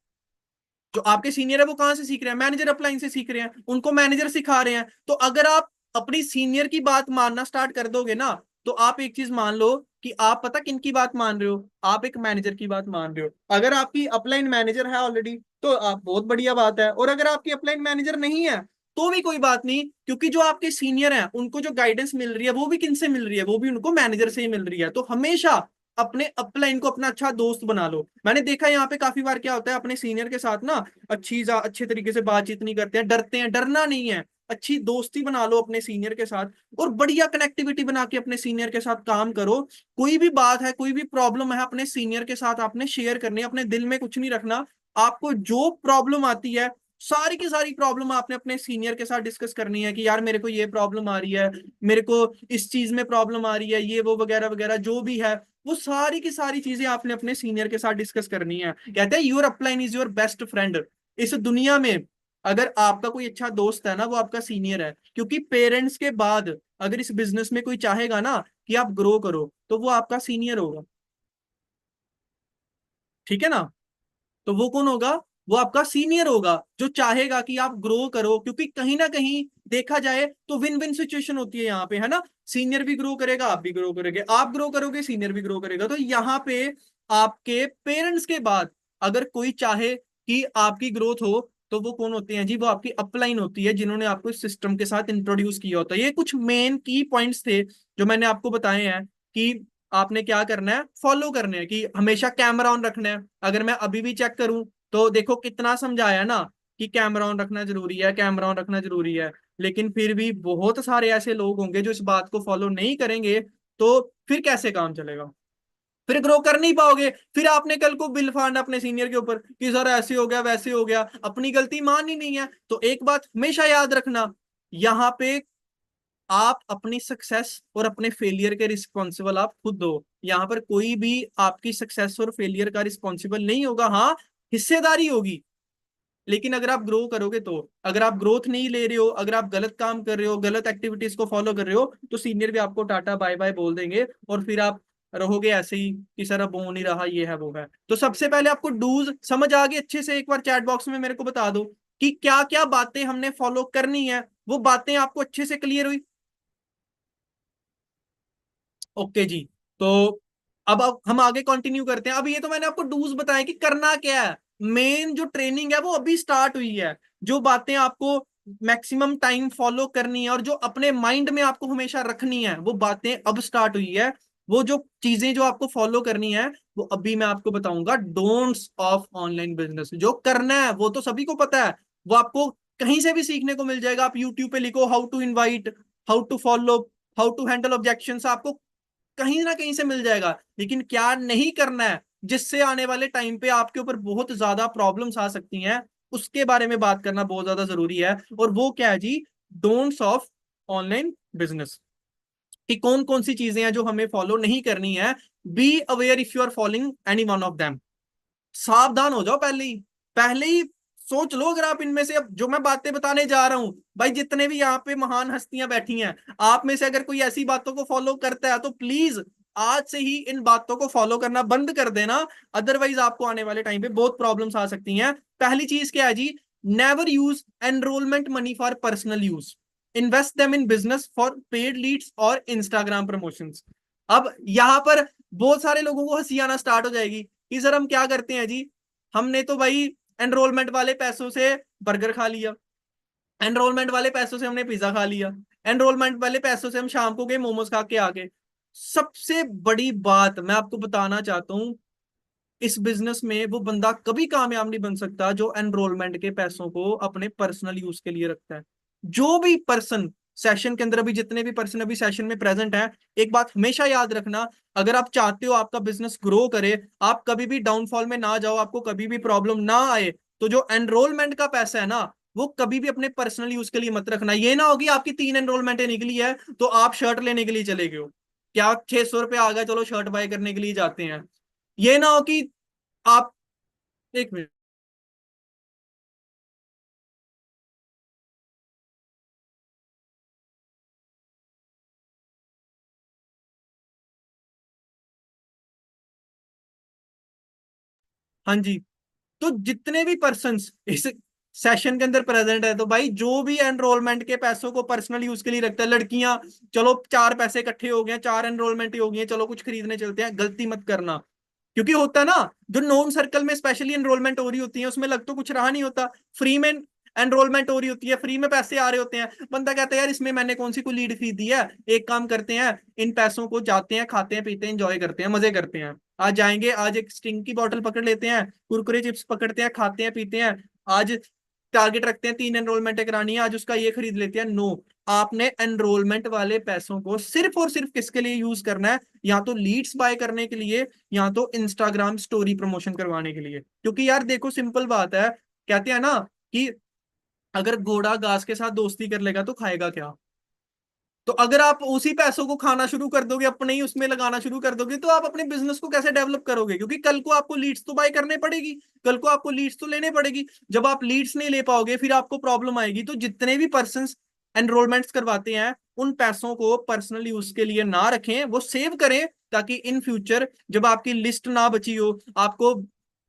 जो आपके सीनियर है वो कहाँ से सीख रहे हैं, मैनेजर अपलाइन से सीख रहे हैं, उनको मैनेजर सिखा रहे हैं। तो अगर आप अपनी सीनियर की बात मानना स्टार्ट कर दोगे ना, तो आप एक चीज मान लो कि आप पता किन की बात मान रहे हो, आप एक मैनेजर की बात मान रहे हो। अगर आपकी अपलाइन मैनेजर है ऑलरेडी, तो आप बहुत बढ़िया बात है, और अगर आपकी अपलाइन मैनेजर नहीं है, तो भी कोई बात नहीं, क्योंकि जो आपके सीनियर हैं उनको जो गाइडेंस मिल रही है, वो भी किन से मिल रही है, वो भी उनको मैनेजर से ही मिल रही है। तो हमेशा अपने अपलाइन को अपना अच्छा दोस्त बना लो। मैंने देखा यहाँ पे काफी बार क्या होता है, अपने सीनियर के साथ ना अच्छे तरीके से बातचीत नहीं करते हैं, डरते हैं, डरना नहीं है। अच्छी दोस्ती बना लो अपने सीनियर के साथ, और बढ़िया कनेक्टिविटी बना के अपने सीनियर के साथ काम करो। कोई भी बात है, कोई भी प्रॉब्लम है, अपने सीनियर के साथ आपने शेयर करनी है, अपने दिल में कुछ नहीं रखना। आपको जो प्रॉब्लम आती है, सारी की सारी प्रॉब्लम आपने अपने सीनियर के साथ डिस्कस करनी है, कि यार मेरे को ये प्रॉब्लम आ रही है, मेरे को इस चीज में प्रॉब्लम आ रही है, ये वो वगैरह वगैरह जो भी है, वो सारी की सारी चीजें आपने अपने सीनियर के साथ डिस्कस करनी है। कहते हैं your upline is your best friend. इस दुनिया में अगर आपका कोई अच्छा दोस्त है ना, वो आपका सीनियर है। क्योंकि पेरेंट्स के बाद अगर इस बिजनेस में कोई चाहेगा ना कि आप ग्रो करो, तो वो आपका सीनियर होगा। ठीक है ना, तो वो कौन होगा, वो आपका सीनियर होगा, जो चाहेगा कि आप ग्रो करो। क्योंकि कहीं ना कहीं देखा जाए तो विन विन सिचुएशन होती है यहाँ पे, है ना, सीनियर भी ग्रो करेगा, आप भी ग्रो करोगे, आप ग्रो करोगे, सीनियर भी ग्रो करेगा। तो यहाँ पे आपके पेरेंट्स के बाद अगर कोई चाहे कि आपकी ग्रोथ हो, तो वो कौन होते हैं जी, वो आपकी अपलाइन होती है, जिन्होंने आपको इस सिस्टम के साथ इंट्रोड्यूस किया होता है। ये कुछ मेन की पॉइंट्स थे जो मैंने आपको बताए हैं, कि आपने क्या करना है, फॉलो करने हैं, कि हमेशा कैमरा ऑन रखना है। अगर मैं अभी भी चेक करूं, तो देखो कितना समझाया ना कि कैमरा ऑन रखना जरूरी है, कैमरा ऑन रखना जरूरी है। लेकिन फिर भी बहुत सारे ऐसे लोग होंगे जो इस बात को फॉलो नहीं करेंगे, तो फिर कैसे काम चलेगा, फिर ग्रो कर नहीं पाओगे। फिर आपने कल को बिल फाड़ना अपने सीनियर के ऊपर कि सर ऐसे हो गया, वैसे हो गया, अपनी गलती मान ही नहीं है। तो एक बात हमेशा याद रखना, यहाँ पे आप अपनी सक्सेस और अपने फेलियर के रिस्पॉन्सिबल आप खुद हो। यहाँ पर कोई भी आपकी सक्सेस और फेलियर का रिस्पॉन्सिबल नहीं होगा, हाँ हिस्सेदारी होगी। लेकिन अगर आप ग्रो करोगे, तो अगर आप ग्रोथ नहीं ले रहे हो, अगर आप गलत काम कर रहे हो, गलत एक्टिविटीज को फॉलो कर रहे हो, तो सीनियर भी आपको टाटा बाय बाय बोल देंगे, और फिर आप रहोगे ऐसे ही कि सर अब हो नहीं रहा, ये है वो है। तो सबसे पहले आपको डूज समझ आ गए अच्छे से, एक बार चैट बॉक्स में मेरे को बता दो कि क्या क्या बातें हमने फॉलो करनी है, वो बातें आपको अच्छे से क्लियर हुई। ओके जी। तो अब हम आगे कंटिन्यू करते हैं। अब ये तो मैंने आपको डूज बताया कि करना क्या है, मेन जो ट्रेनिंग है वो अभी स्टार्ट हुई है। जो बातें आपको मैक्सिमम टाइम फॉलो करनी है, और जो अपने माइंड में आपको हमेशा रखनी है, वो बातें अब स्टार्ट हुई है। वो जो चीजें जो आपको फॉलो करनी है वो अभी मैं आपको बताऊंगा। डोंट्स ऑफ ऑनलाइन बिजनेस, जो करना है वो तो सभी को पता है, वो आपको कहीं से भी सीखने को मिल जाएगा। आप यूट्यूब पे लिखो how to invite, how to follow, how to handle objection, आपको कहीं ना कहीं से मिल जाएगा। लेकिन क्या नहीं करना है, जिससे आने वाले टाइम पे आपके ऊपर बहुत ज्यादा प्रॉब्लम्स आ सकती हैं, उसके बारे में बात करना बहुत ज्यादा जरूरी है। और वो क्या है जी? डोंट्स ऑफ ऑनलाइन बिजनेस, कि कौन कौन सी चीजें हैं जो हमें फॉलो नहीं करनी है। Be aware if you are following any one of them. सावधान हो जाओ पहले ही सोच लो। अगर आप इनमें से अब जो मैं बातें बताने जा रहा हूं, भाई जितने भी यहाँ पे महान हस्तियां बैठी हैं, आप में से अगर कोई ऐसी बातों को फॉलो करता है तो प्लीज आज से ही इन बातों को फॉलो करना बंद कर देना। अदरवाइज आपको आने वाले टाइम पे बहुत प्रॉब्लम्स आ सकती हैं। पहली चीज क्या है जी? Never use enrolment money for personal use, invest them in business for paid leads और इंस्टाग्राम प्रमोशंस। अब यहां पर बहुत सारे लोगों को हंसी आना स्टार्ट हो जाएगी कि सर हम क्या करते हैं जी, हमने तो भाई एनरोलमेंट वाले पैसों से बर्गर खा लिया, एनरोलमेंट वाले पैसों से हमने पिज्जा खा लिया, एनरोलमेंट वाले पैसों से हम शाम को गए मोमोज खा के आ गए। सबसे बड़ी बात मैं आपको बताना चाहता हूं, इस बिजनेस में वो बंदा कभी कामयाब नहीं बन सकता जो एनरोलमेंट के पैसों को अपने पर्सनल यूज के लिए रखता है। जो भी पर्सन सेशन के अंदर, अभी जितने भी पर्सन अभी सेशन में प्रेजेंट है, एक बात हमेशा याद रखना, अगर आप चाहते हो आपका बिजनेस ग्रो करे, आप कभी भी डाउनफॉल में ना जाओ, आपको कभी भी प्रॉब्लम ना आए, तो जो एनरोलमेंट का पैसा है ना, वो कभी भी अपने पर्सनल यूज के लिए मत रखना। ये ना होगी आपकी 3 एनरोलमेंटें निकली है तो आप शर्ट लेने के लिए चले गए हो, क्या 600 रुपये आ गए, चलो शर्ट बाय करने के लिए जाते हैं। ये ना हो कि आप, एक मिनट, हाँ जी। तो जितने भी पर्सन इस सेशन के अंदर प्रेजेंट है, तो भाई जो भी एनरोलमेंट के पैसों को पर्सनल यूज के लिए रखता है, लड़कियां, चलो 4 पैसे इकट्ठे हो गए, 4 एनरोलमेंट ही हो गई है, चलो कुछ खरीदने चलते हैं, गलती मत करना। क्योंकि होता है ना, जो नॉन सर्कल में स्पेशली एनरोलमेंट हो रही होती है, उसमें लग तो कुछ रहा नहीं होता, फ्री में एनरोलमेंट हो रही होती है, फ्री में पैसे आ रहे होते हैं, बंदा कहता है यार इसमें मैंने कौन सी कोई लीड खरीदी है, एक काम करते हैं, इन पैसों को जाते हैं, खाते हैं, पीते हैं, एंजॉय करते हैं, मजे करते हैं। आज जाएंगे, आज एक स्टिंग की बोतल पकड़ लेते हैं, कुरकुरे चिप्स पकड़ते हैं, खाते हैं, पीते हैं। आज टारगेट रखते हैं 3 एनरोलमेंट करानी है, आज उसका ये खरीद लेते हैं। नो, आपने एनरोलमेंट वाले पैसों को सिर्फ और सिर्फ किसके लिए यूज करना है? या तो लीड्स बाय करने के लिए, या तो इंस्टाग्राम स्टोरी प्रमोशन करवाने के लिए। क्योंकि यार देखो सिंपल बात है, कहते हैं ना कि अगर घोड़ा घास के साथ दोस्ती कर लेगा तो खाएगा क्या? तो अगर आप उसी पैसों को खाना शुरू कर दोगे, अपने ही उसमें लगाना शुरू कर दोगे, तो आप अपने बिजनेस को कैसे डेवलप करोगे? क्योंकि कल को आपको लीड्स तो बाय करने पड़ेगी, कल को आपको लीड्स तो लेने पड़ेगी। जब आप लीड्स नहीं ले पाओगे फिर आपको प्रॉब्लम आएगी। तो जितने भी पर्सन एनरोलमेंट्स करवाते हैं, उन पैसों को पर्सनल यूज के लिए ना रखें, वो सेव करें, ताकि इन फ्यूचर जब आपकी लिस्ट ना बची हो, आपको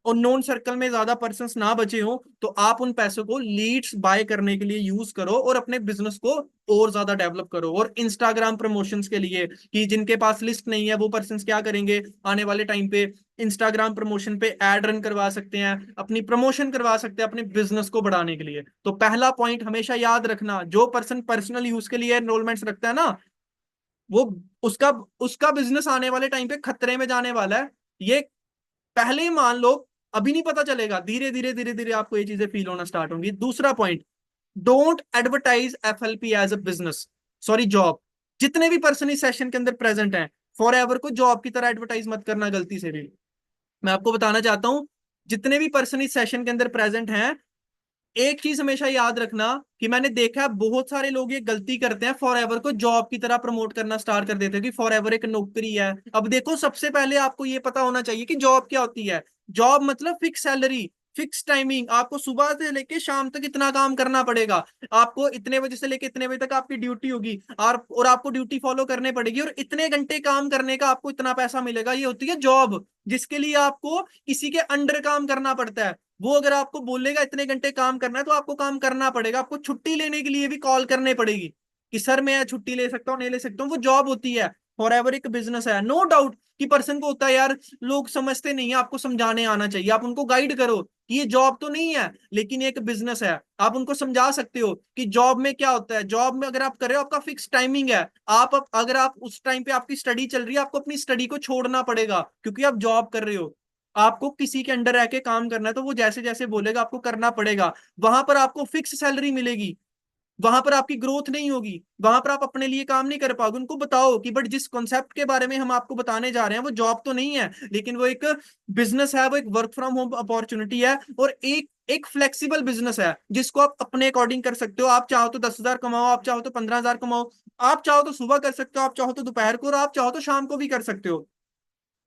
नोन सर्कल में ज्यादा पर्सन ना बचे हो, तो आप उन पैसों को लीड्स बाय करने के लिए यूज करो और अपने बिजनेस को और ज्यादा डेवलप करो। और इंस्टाग्राम प्रमोशंस के लिए, कि जिनके पास लिस्ट नहीं है वो पर्सन क्या करेंगे आने वाले टाइम पे, इंस्टाग्राम प्रमोशन पे एड रन करवा सकते हैं, अपनी प्रमोशन करवा सकते हैं अपने बिजनेस को बढ़ाने के लिए। तो पहला पॉइंट हमेशा याद रखना, जो पर्सन पर्सनल यूज के लिए एनरोलमेंट्स रखता है ना, वो उसका उसका बिजनेस आने वाले टाइम पे खतरे में जाने वाला है। ये पहले ही मान लो, अभी नहीं पता चलेगा, धीरे धीरे धीरे धीरे आपको ये चीजें फील होना स्टार्ट होंगी। दूसरा point, don't advertise FLP as a business, sorry job. जितने भी पर्सन इस सेशन के अंदर प्रेजेंट हैं, फॉर एवर को जॉब की तरह एडवर्टाइज मत करना गलती से भी। मैं आपको बताना चाहता हूं, जितने भी पर्सन इस सेशन के अंदर प्रेजेंट हैं, एक चीज हमेशा याद रखना, कि मैंने देखा है बहुत सारे लोग ये गलती करते हैं, फॉर एवर को जॉब की तरह प्रमोट करना स्टार्ट कर देते हैं कि फॉर एवर एक नौकरी है। अब देखो, सबसे पहले आपको ये पता होना चाहिए कि जॉब क्या होती है। जॉब मतलब फिक्स सैलरी, फिक्स टाइमिंग, आपको सुबह से लेके शाम तक इतना काम करना पड़ेगा, आपको इतने बजे से लेके इतने बजे तक आपकी ड्यूटी होगी, और आपको ड्यूटी फॉलो करने पड़ेगी, और इतने घंटे काम करने का आपको इतना पैसा मिलेगा। ये होती है जॉब, जिसके लिए आपको किसी के अंडर काम करना पड़ता है। वो अगर आपको बोलेगा इतने घंटे काम करना है तो आपको काम करना पड़ेगा, आपको छुट्टी लेने के लिए भी कॉल करने पड़ेगी कि सर मैं छुट्टी ले सकता हूँ, नहीं ले सकता हूँ, वो जॉब होती है। फॉर एवर एक बिजनेस है, नो डाउट कि पर्सन को होता है यार, लोग समझते नहीं है, आपको समझाने आना चाहिए, आप उनको गाइड करो। कि ये जॉब तो नहीं है लेकिन ये एक बिजनेस है। आप उनको समझा सकते हो कि जॉब में क्या होता है, जॉब में अगर आप कर रहे हो आपका फिक्स टाइमिंग है, अगर आप उस टाइम पे आपकी स्टडी चल रही है आपको अपनी स्टडी को छोड़ना पड़ेगा क्योंकि आप जॉब कर रहे हो। आपको किसी के अंडर रह के काम करना है तो वो जैसे जैसे बोलेगा आपको करना पड़ेगा। वहां पर आपको फिक्स सैलरी मिलेगी, वहां पर आपकी ग्रोथ नहीं होगी, वहां पर आप अपने लिए काम नहीं कर पाओगे। उनको बताओ कि बट जिस कॉन्सेप्ट के बारे में हम आपको बताने जा रहे हैं वो जॉब तो नहीं है लेकिन वो एक बिजनेस है, वो एक वर्क फ्रॉम होम अपॉर्चुनिटी है और एक एक फ्लेक्सिबल बिजनेस है जिसको आप अपने अकॉर्डिंग कर सकते हो। आप चाहो तो 10,000 कमाओ, आप चाहो तो 15,000 कमाओ, आप चाहो तो सुबह कर सकते हो, आप चाहो तो दोपहर को, और आप चाहो तो शाम को भी कर सकते हो।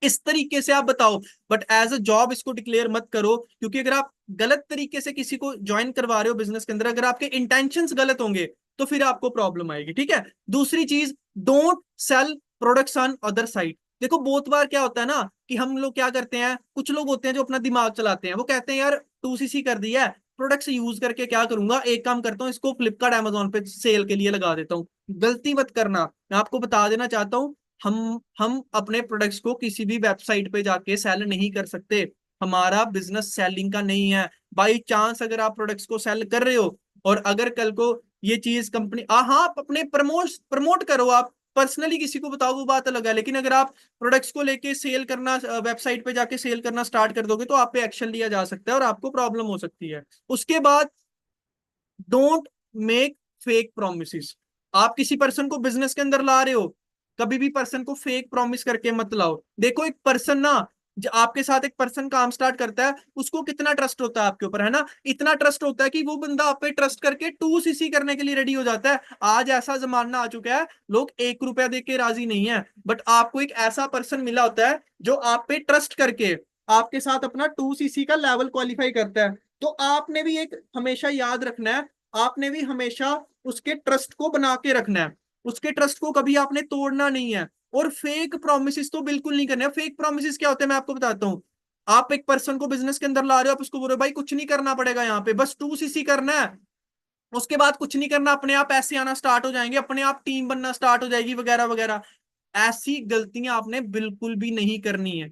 इस तरीके से आप बताओ, बट एज अ जॉब इसको डिक्लेयर मत करो क्योंकि अगर आप गलत तरीके से किसी को ज्वाइन करवा रहे हो बिजनेस के अंदर, अगर आपके इंटेंशंस गलत होंगे तो फिर आपको प्रॉब्लम आएगी। ठीक है। दूसरी चीज, don't sell products on other side. देखो बहुत बार क्या होता है ना कि हम लोग क्या करते हैं, कुछ लोग होते हैं जो अपना दिमाग चलाते हैं, वो कहते हैं यार 2cc कर दिया है, प्रोडक्ट्स यूज करके क्या करूंगा, एक काम करता हूँ इसको फ्लिपकार्ट अमेजोन पे सेल के लिए लगा देता हूँ। गलती मत करना, मैं आपको बता देना चाहता हूँ, हम अपने प्रोडक्ट्स को किसी भी वेबसाइट पे जाके सेल नहीं कर सकते। हमारा बिजनेस सेलिंग का नहीं है। बाई चांस अगर आप प्रोडक्ट्स को सेल कर रहे हो और अगर कल को ये चीज कंपनी हाँ आप अपने प्रमोट प्रमोट करो, आप पर्सनली किसी को बताओ वो बात अलग है, लेकिन अगर आप प्रोडक्ट्स को लेके सेल करना, वेबसाइट पे जाके सेल करना स्टार्ट कर दोगे तो आप पे एक्शन लिया जा सकता है और आपको प्रॉब्लम हो सकती है। उसके बाद, डोंट मेक फेक प्रोमिस। आप किसी पर्सन को बिजनेस के अंदर ला रहे हो, कभी भी पर्सन को फेक प्रॉमिस करके मत लाओ। देखो एक पर्सन ना, आपके साथ एक पर्सन काम स्टार्ट करता है, उसको कितना ट्रस्ट होता है आपके ऊपर, है ना, इतना ट्रस्ट होता है कि वो बंदा आप पे ट्रस्ट करके 2cc करने के लिए रेडी हो जाता है। आज ऐसा जमाना आ चुका है, लोग 1 रुपया दे के राजी नहीं है, बट आपको एक ऐसा पर्सन मिला होता है जो आप पे ट्रस्ट करके आपके साथ अपना 2cc का लेवल क्वालिफाई करता है। तो आपने भी एक हमेशा याद रखना है, आपने भी हमेशा उसके ट्रस्ट को बना के रखना है, उसके ट्रस्ट को कभी आपने तोड़ना नहीं है। और फेक प्रोमिस तो बिल्कुल नहीं करना है। फेक प्रोमिस क्या होते हैं मैं आपको बताता हूँ। आप एक पर्सन को बिजनेस के अंदर ला रहे हो, आप उसको बोल रहे हो भाई कुछ नहीं करना पड़ेगा, यहाँ पे बस 2cc करना है, उसके बाद कुछ नहीं करना, अपने आप पैसे आना स्टार्ट हो जाएंगे, अपने आप टीम बनना स्टार्ट हो जाएगी वगैरह वगैरह। ऐसी गलतियां आपने बिल्कुल भी नहीं करनी है।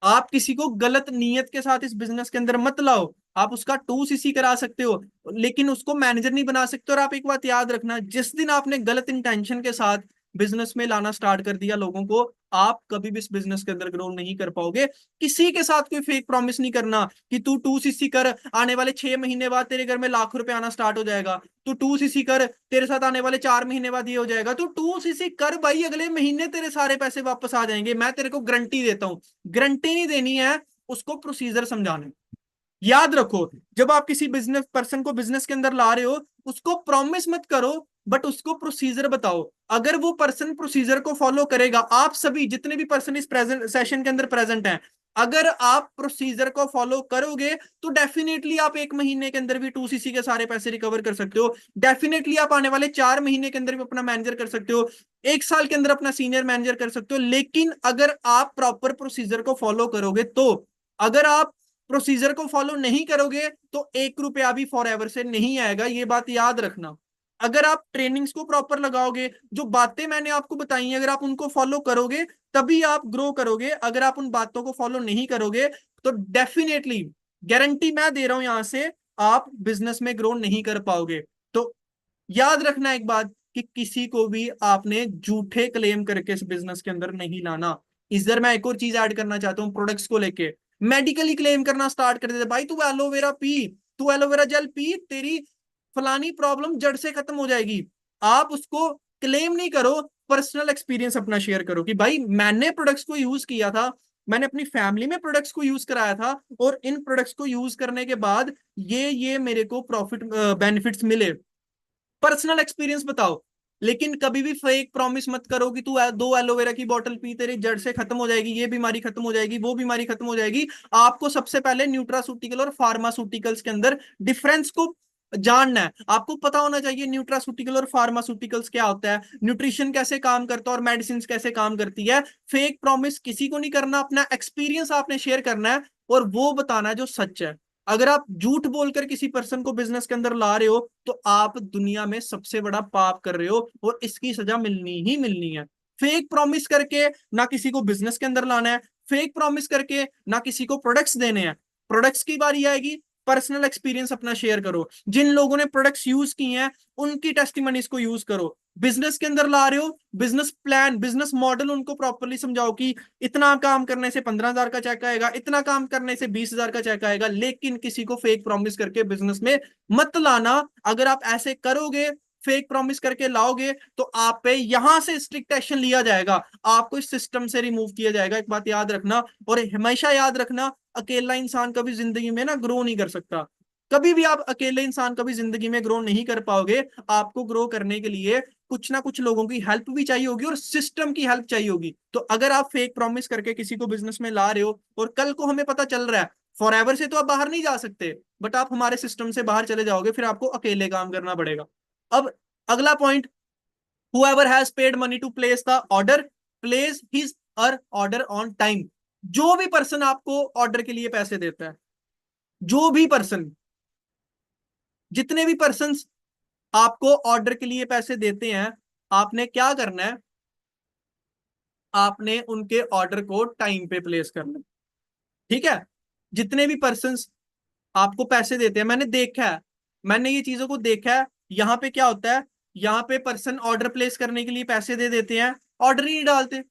आप किसी को गलत नीयत के साथ इस बिजनेस के अंदर मत लाओ। आप उसका 2cc करा सकते हो लेकिन उसको मैनेजर नहीं बना सकते। और आप एक बात याद रखना, जिस दिन आपने गलत इंटेंशन के साथ बिजनेस में लाना स्टार्ट कर दिया लोगों को, आप कभी भी इस बिजनेस के अंदर ग्रो नहीं कर पाओगे। किसी के साथ कोई फेक प्रॉमिस नहीं करना कि तू 2cc कर, आने वाले 6 महीने बाद तेरे घर में लाख रुपए आना स्टार्ट हो जाएगा। तू 2cc कर, तेरे साथ आने वाले 4 महीने बाद ये हो जाएगा। तू 2cc कर भाई, अगले महीने तेरे सारे पैसे वापस आ जाएंगे, मैं तेरे को गारंटी देता हूँ। गारंटी नहीं देनी है, उसको प्रोसीजर समझाना है। याद रखो, जब आप किसी बिजनेस पर्सन को बिजनेस के अंदर ला रहे हो, उसको प्रॉमिस मत करो बट उसको प्रोसीजर बताओ। अगर वो पर्सन प्रोसीजर को फॉलो करेगा, आप सभी जितने भी पर्सन इस प्रेजेंट सेशन के अंदर प्रेजेंट हैं, अगर आप प्रोसीजर को फॉलो करोगे तो डेफिनेटली आप 1 महीने के अंदर भी 2cc के सारे पैसे रिकवर कर सकते हो। डेफिनेटली आप आने वाले 4 महीने के अंदर भी अपना मैनेजर कर सकते हो, 1 साल के अंदर अपना सीनियर मैनेजर कर सकते हो। लेकिन अगर आप प्रॉपर प्रोसीजर को फॉलो करोगे तो, अगर आप प्रोसीजर को फॉलो नहीं करोगे तो 1 रुपया भी फॉर एवर से नहीं आएगा, ये बात याद रखना। अगर आप ट्रेनिंग्स को प्रॉपर लगाओगे, जो बातें मैंने आपको बताई हैं अगर आप उनको फॉलो करोगे तभी आप ग्रो करोगे। अगर आप उन बातों को फॉलो नहीं करोगे तो डेफिनेटली, गारंटी मैं दे रहा हूं यहां से, आप बिजनेस में ग्रो नहीं कर पाओगे। तो याद रखना एक बात कि किसी को भी आपने झूठे क्लेम करके इस बिजनेस के अंदर नहीं लाना। इधर मैं एक और चीज ऐड करना चाहता हूँ प्रोडक्ट्स को लेके। मेडिकली क्लेम करना स्टार्ट कर देते भाई, तू एलोवेरा पी, तू एलोवेरा जेल पी, तेरी फलानी प्रॉब्लम जड़ से खत्म हो जाएगी। आप उसको क्लेम नहीं करो, पर्सनल एक्सपीरियंस अपना शेयर करो कि भाई मैंने प्रोडक्ट्स को यूज किया था, मैंने अपनी फैमिली में प्रोडक्ट्स को यूज कराया था और इन प्रोडक्ट्स को यूज करने के बाद ये मेरे को प्रॉफिट बेनिफिट्स मिले। पर्सनल एक्सपीरियंस बताओ। लेकिन कभी भी फेक प्रॉमिस मत करो कि तू 2 एलोवेरा की बोतल पी, तेरी जड़ से खत्म हो जाएगी, ये बीमारी खत्म हो जाएगी, वो बीमारी खत्म हो जाएगी। आपको सबसे पहले न्यूट्रासूटिकल और फार्मास्यूटिकल्स के अंदर डिफरेंस को जानना है। आपको पता होना चाहिए न्यूट्रासूटिकल और फार्मास्यूटिकल्स क्या होता है, न्यूट्रिशन कैसे काम करता है और मेडिसिन कैसे काम करती है। फेक प्रॉमिस किसी को नहीं करना, अपना एक्सपीरियंस आपने शेयर करना है और वो बताना है जो सच है। अगर आप झूठ बोलकर किसी पर्सन को बिजनेस के अंदर ला रहे हो तो आप दुनिया में सबसे बड़ा पाप कर रहे हो और इसकी सजा मिलनी ही मिलनी है। फेक प्रॉमिस करके ना किसी को बिजनेस के अंदर लाना है, फेक प्रॉमिस करके ना किसी को प्रोडक्ट्स देने हैं। प्रोडक्ट्स की बारी आएगी पर्सनल एक्सपीरियंस अपना शेयर करो, जिन लोगों ने प्रोडक्ट्स यूज किए हैं उनकी टेस्टिमनीज को यूज करो। बिजनेस के अंदर ला रहे हो, बिजनेस प्लान, बिजनेस मॉडल उनको प्रॉपरली समझाओ कि इतना काम करने से 15,000 का चेक आएगा, इतना काम करने से 20,000 का चेक आएगा। लेकिन किसी को फेक प्रॉमिस करके बिजनेस में मत लाना। अगर आप ऐसे करोगे, फेक प्रॉमिस करके लाओगे, तो आप पे यहां से स्ट्रिक्ट एक्शन लिया जाएगा, आपको इस सिस्टम से रिमूव किया जाएगा। एक बात याद रखना, और हमेशा याद रखना, अकेला इंसान कभी जिंदगी में ना ग्रो नहीं कर सकता। कभी भी आप अकेले इंसान कभी जिंदगी में ग्रो नहीं कर पाओगे। आपको ग्रो करने के लिए कुछ ना कुछ लोगों की हेल्प भी चाहिए होगी और सिस्टम की हेल्प चाहिए होगी। तो अगर आप फेक प्रॉमिस करके किसी को बिजनेस में ला रहे हो और कल को हमें पता चल रहा है, फॉरएवर से तो आप बाहर नहीं जा सकते, बट आप हमारे सिस्टम से बाहर चले जाओगे, फिर आपको अकेले काम करना पड़ेगा। अब अगला point, whoever has paid money to place the order place his or order on time। जो भी पर्सन आपको ऑर्डर के लिए पैसे देता है, जो भी पर्सन, जितने भी पर्सन आपको ऑर्डर के लिए पैसे देते हैं, आपने क्या करना है, आपने उनके ऑर्डर को टाइम पे प्लेस करना है। ठीक है, जितने भी पर्सन आपको पैसे देते हैं, मैंने देखा है, मैंने ये चीजों को देखा है। यहाँ पे क्या होता है, यहाँ पे पर्सन ऑर्डर प्लेस करने के लिए पैसे दे देते हैं, ऑर्डर ही नहीं डालते।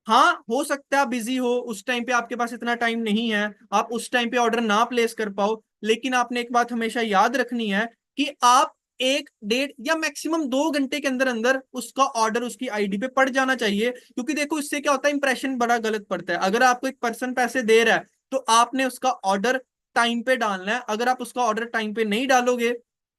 हाँ, हो सकता है आप बिजी हो, उस टाइम पे आपके पास इतना टाइम नहीं है, आप उस टाइम पे ऑर्डर ना प्लेस कर पाओ। लेकिन आपने एक बात हमेशा याद रखनी है कि आप 1, 1.5 या मैक्सिमम 2 घंटे के अंदर अंदर उसका ऑर्डर उसकी आईडी पे पड़ जाना चाहिए। क्योंकि देखो, इससे क्या होता है, इंप्रेशन बड़ा गलत पड़ता है। अगर आपको एक पर्सन पैसे दे रहा है, तो आपने उसका ऑर्डर टाइम पे डालना है। अगर आप उसका ऑर्डर टाइम पे नहीं डालोगे,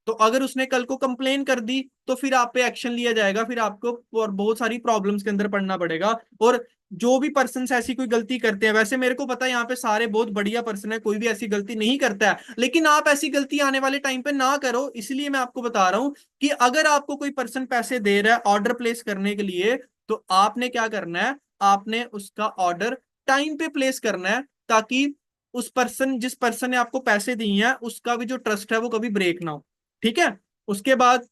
तो अगर उसने कल को कंप्लेन कर दी, तो फिर आप पे एक्शन लिया जाएगा, फिर आपको और बहुत सारी प्रॉब्लम्स के अंदर पड़ना पड़ेगा। और जो भी पर्सन ऐसी कोई गलती करते हैं, वैसे मेरे को पता है यहाँ पे सारे बहुत बढ़िया पर्सन है, कोई भी ऐसी गलती नहीं करता है, लेकिन आप ऐसी गलती आने वाले टाइम पे ना करो, इसलिए मैं आपको बता रहा हूं कि अगर आपको कोई पर्सन पैसे दे रहा है ऑर्डर प्लेस करने के लिए, तो आपने क्या करना है, आपने उसका ऑर्डर टाइम पे प्लेस करना है, ताकि उस पर्सन, जिस पर्सन ने आपको पैसे दिए हैं, उसका भी जो ट्रस्ट है वो कभी ब्रेक ना हो। ठीक है, उसके बाद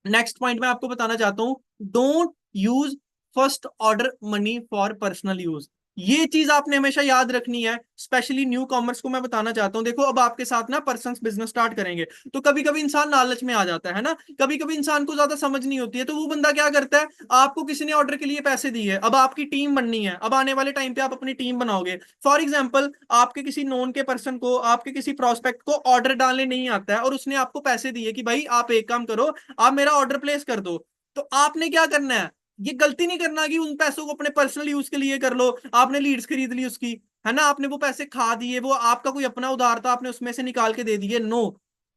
नेक्स्ट पॉइंट मैं आपको बताना चाहता हूं, don't use first order money for personal use. ये चीज आपने हमेशा याद रखनी है, स्पेशली न्यू कॉमर्स को मैं बताना चाहता हूं। देखो, अब आपके साथ ना पर्सन बिजनेस स्टार्ट करेंगे, तो कभी कभी इंसान लालच में आ जाता है ना, कभी कभी इंसान को ज्यादा समझ नहीं होती है, तो वो बंदा क्या करता है, आपको किसी ने ऑर्डर के लिए पैसे दिए, अब आपकी टीम बननी है, अब आने वाले टाइम पे आप अपनी टीम बनाओगे। फॉर एग्जाम्पल, आपके किसी नोन के पर्सन को, आपके किसी प्रोस्पेक्ट को ऑर्डर डालने नहीं आता है, और उसने आपको पैसे दिए कि भाई आप एक काम करो, आप मेरा ऑर्डर प्लेस कर दो। तो आपने क्या करना है, ये गलती नहीं करना कि उन पैसों को अपने पर्सनल यूज के लिए कर लो, आपने लीड्स खरीद ली उसकी, है ना, आपने वो पैसे खा दिए, वो आपका कोई अपना उधार था, आपने उसमें से निकाल के दे दिए। नो,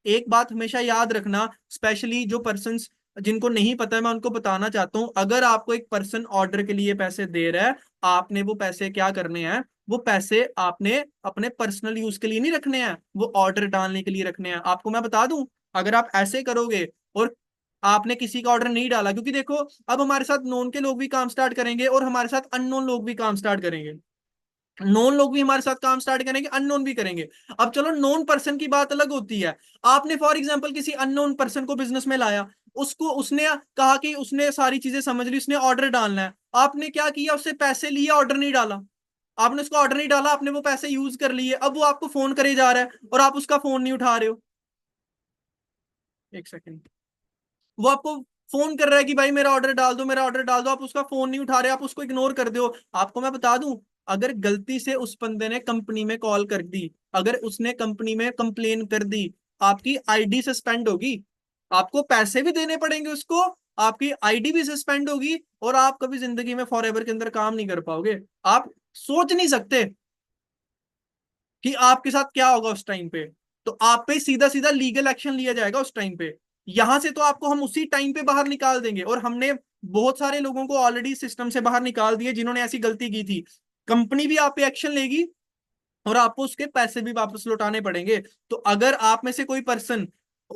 एक बात हमेशा याद रखना, स्पेशली जो पर्सन जिनको नहीं पता है, मैं उनको बताना चाहता हूं, अगर आपको एक पर्सन ऑर्डर के लिए पैसे दे रहा है, आपने वो पैसे क्या करने हैं, वो पैसे आपने अपने पर्सनल यूज के लिए नहीं रखने हैं, वो ऑर्डर डालने के लिए रखने हैं। आपको मैं बता दूं, अगर आप ऐसे करोगे और आपने किसी का ऑर्डर नहीं डाला, क्योंकि देखो, अब हमारे साथ नोन के लोग भी काम स्टार्ट करेंगे और हमारे साथ अननोन लोग भी काम स्टार्ट करेंगे, नोन लोग भी हमारे साथ काम स्टार्ट करेंगे, अननोन भी करेंगे। अब चलो, नोन पर्सन की बात अलग होती है, आपने फॉर एग्जांपल किसी अननोन पर्सन को बिजनेस में लाया, उसको, उसने कहा कि उसने सारी चीजें समझ ली, उसने ऑर्डर डालना है, आपने क्या किया, उससे पैसे लिए, ऑर्डर नहीं डाला। आपने उसको ऑर्डर नहीं डाला, आपने वो पैसे यूज कर लिए, अब वो आपको फोन करे जा रहा है और आप उसका फोन नहीं उठा रहे हो। एक सेकेंड, वो आपको फोन कर रहा है कि भाई मेरा ऑर्डर डाल दो, मेरा ऑर्डर डाल दो, आप उसका फोन नहीं उठा रहे, आप उसको इग्नोर कर दो। आपको मैं बता दूं, अगर गलती से उस बंदे ने कंपनी में कॉल कर दी, अगर उसने कंपनी में कंप्लेन कर दी, आपकी आईडी सस्पेंड होगी, आपको पैसे भी देने पड़ेंगे उसको, आपकी आईडी भी सस्पेंड होगी, और आप कभी जिंदगी में फॉर एवर के अंदर काम नहीं कर पाओगे। आप सोच नहीं सकते कि आपके साथ क्या होगा उस टाइम पे। तो आप पे सीधा सीधा लीगल एक्शन लिया जाएगा उस टाइम पे। यहां से तो आपको हम उसी टाइम पे बाहर निकाल देंगे, और हमने बहुत सारे लोगों को ऑलरेडी सिस्टम से बाहर निकाल दिए जिन्होंने ऐसी गलती की थी। कंपनी भी आप पे एक्शन लेगी और आपको उसके पैसे भी वापस लौटाने पड़ेंगे। तो अगर आप में से कोई पर्सन,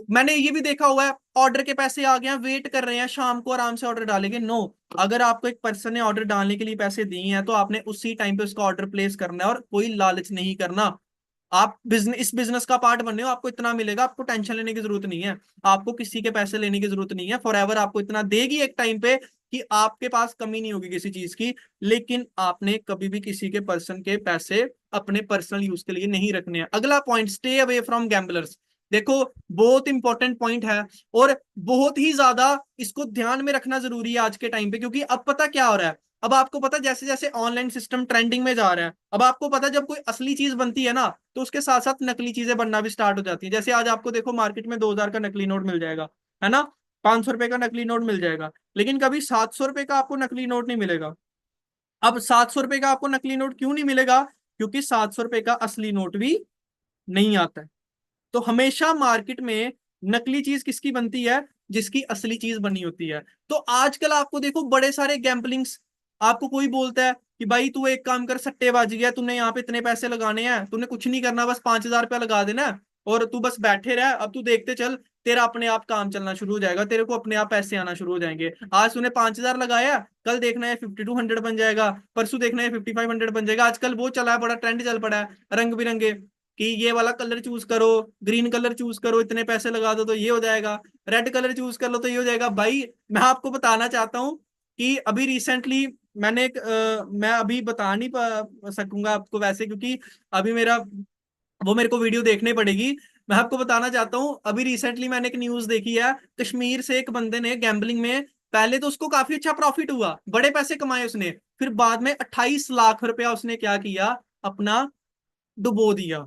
मैंने ये भी देखा हुआ है, ऑर्डर के पैसे आ गए हैं, वेट कर रहे हैं, शाम को आराम से ऑर्डर डालेंगे। नो, अगर आपको एक पर्सन ने ऑर्डर डालने के लिए पैसे दिए हैं, तो आपने उसी टाइम पे उसका ऑर्डर प्लेस करना है, और कोई लालच नहीं करना। आप बिजनेस, इस बिजनेस का पार्ट बने हो, आपको इतना मिलेगा, आपको टेंशन लेने की जरूरत नहीं है, आपको किसी के पैसे लेने की जरूरत नहीं है, फॉर एवर आपको इतना देगी एक टाइम पे। कि आपके पास कमी नहीं होगी किसी चीज की, लेकिन आपने कभी भी किसी के पर्सन के पैसे अपने पर्सनल यूज के लिए नहीं रखने हैं। अगला point, stay away from gamblers. देखो बहुत इंपॉर्टेंट पॉइंट है, और बहुत ही ज्यादा इसको ध्यान में रखना जरूरी है आज के टाइम पे, क्योंकि अब पता क्या हो रहा है। अब आपको पता जैसे जैसे ऑनलाइन सिस्टम ट्रेंडिंग में जा रहा है, अब आपको पता जब कोई असली चीज बनती है ना, तो उसके साथ साथ नकली चीजें बनना भी स्टार्ट हो जाती है। जैसे आज आपको देखो मार्केट में 2000 का नकली नोट मिल जाएगा, है ना, 500 रुपए का नकली नोट मिल जाएगा, लेकिन कभी 700 रुपए का आपको नकली नोट नहीं मिलेगा। अब 700 रुपए का आपको नकली नोट क्यों नहीं मिलेगा? क्योंकि 700 रुपए का असली नोट भी नहीं आता है। तो हमेशा मार्केट में नकली चीज किसकी बनती है? जिसकी असली चीज बनी होती है। तो आजकल आपको देखो बड़े सारे गैम्बलिंग्स, आपको कोई बोलता है कि भाई तू एक काम कर, सट्टेबाजी है, तूने यहाँ पे इतने पैसे लगाने हैं, तूने कुछ नहीं करना, बस 5,000 रुपया लगा देना है, और तू बस बैठे रह, अब तू देखते चल, तेरा अपने आप काम चलना शुरू हो जाएगा, तेरे को अपने आप पैसे आना शुरू हो जाएंगे। आज तूने 5,000 लगाया, कल देखना है 5200 बन जाएगा, परसों देखना है 5500 बन जाएगा। आजकल वो चला है, बड़ा ट्रेंड चल पड़ा है रंग बिरंगे, कि ये वाला कलर चूज करो, ग्रीन कलर चूज करो, इतने पैसे लगा दो तो ये हो जाएगा, रेड कलर चूज कर लो तो ये हो जाएगा। भाई मैं आपको बताना चाहता हूँ कि अभी रिसेंटली मैंने मैं अभी बता नहीं सकूंगा आपको वैसे, क्योंकि अभी मेरा वो मेरे को वीडियो देखने पड़ेगी। मैं आपको बताना चाहता हूँ, अभी रिसेंटली मैंने एक न्यूज देखी है, कश्मीर से एक बंदे ने गैम्बलिंग में, पहले तो उसको काफी अच्छा प्रॉफिट हुआ, बड़े पैसे कमाए उसने, फिर बाद में 28 लाख रुपया उसने क्या किया, अपना डुबो दिया।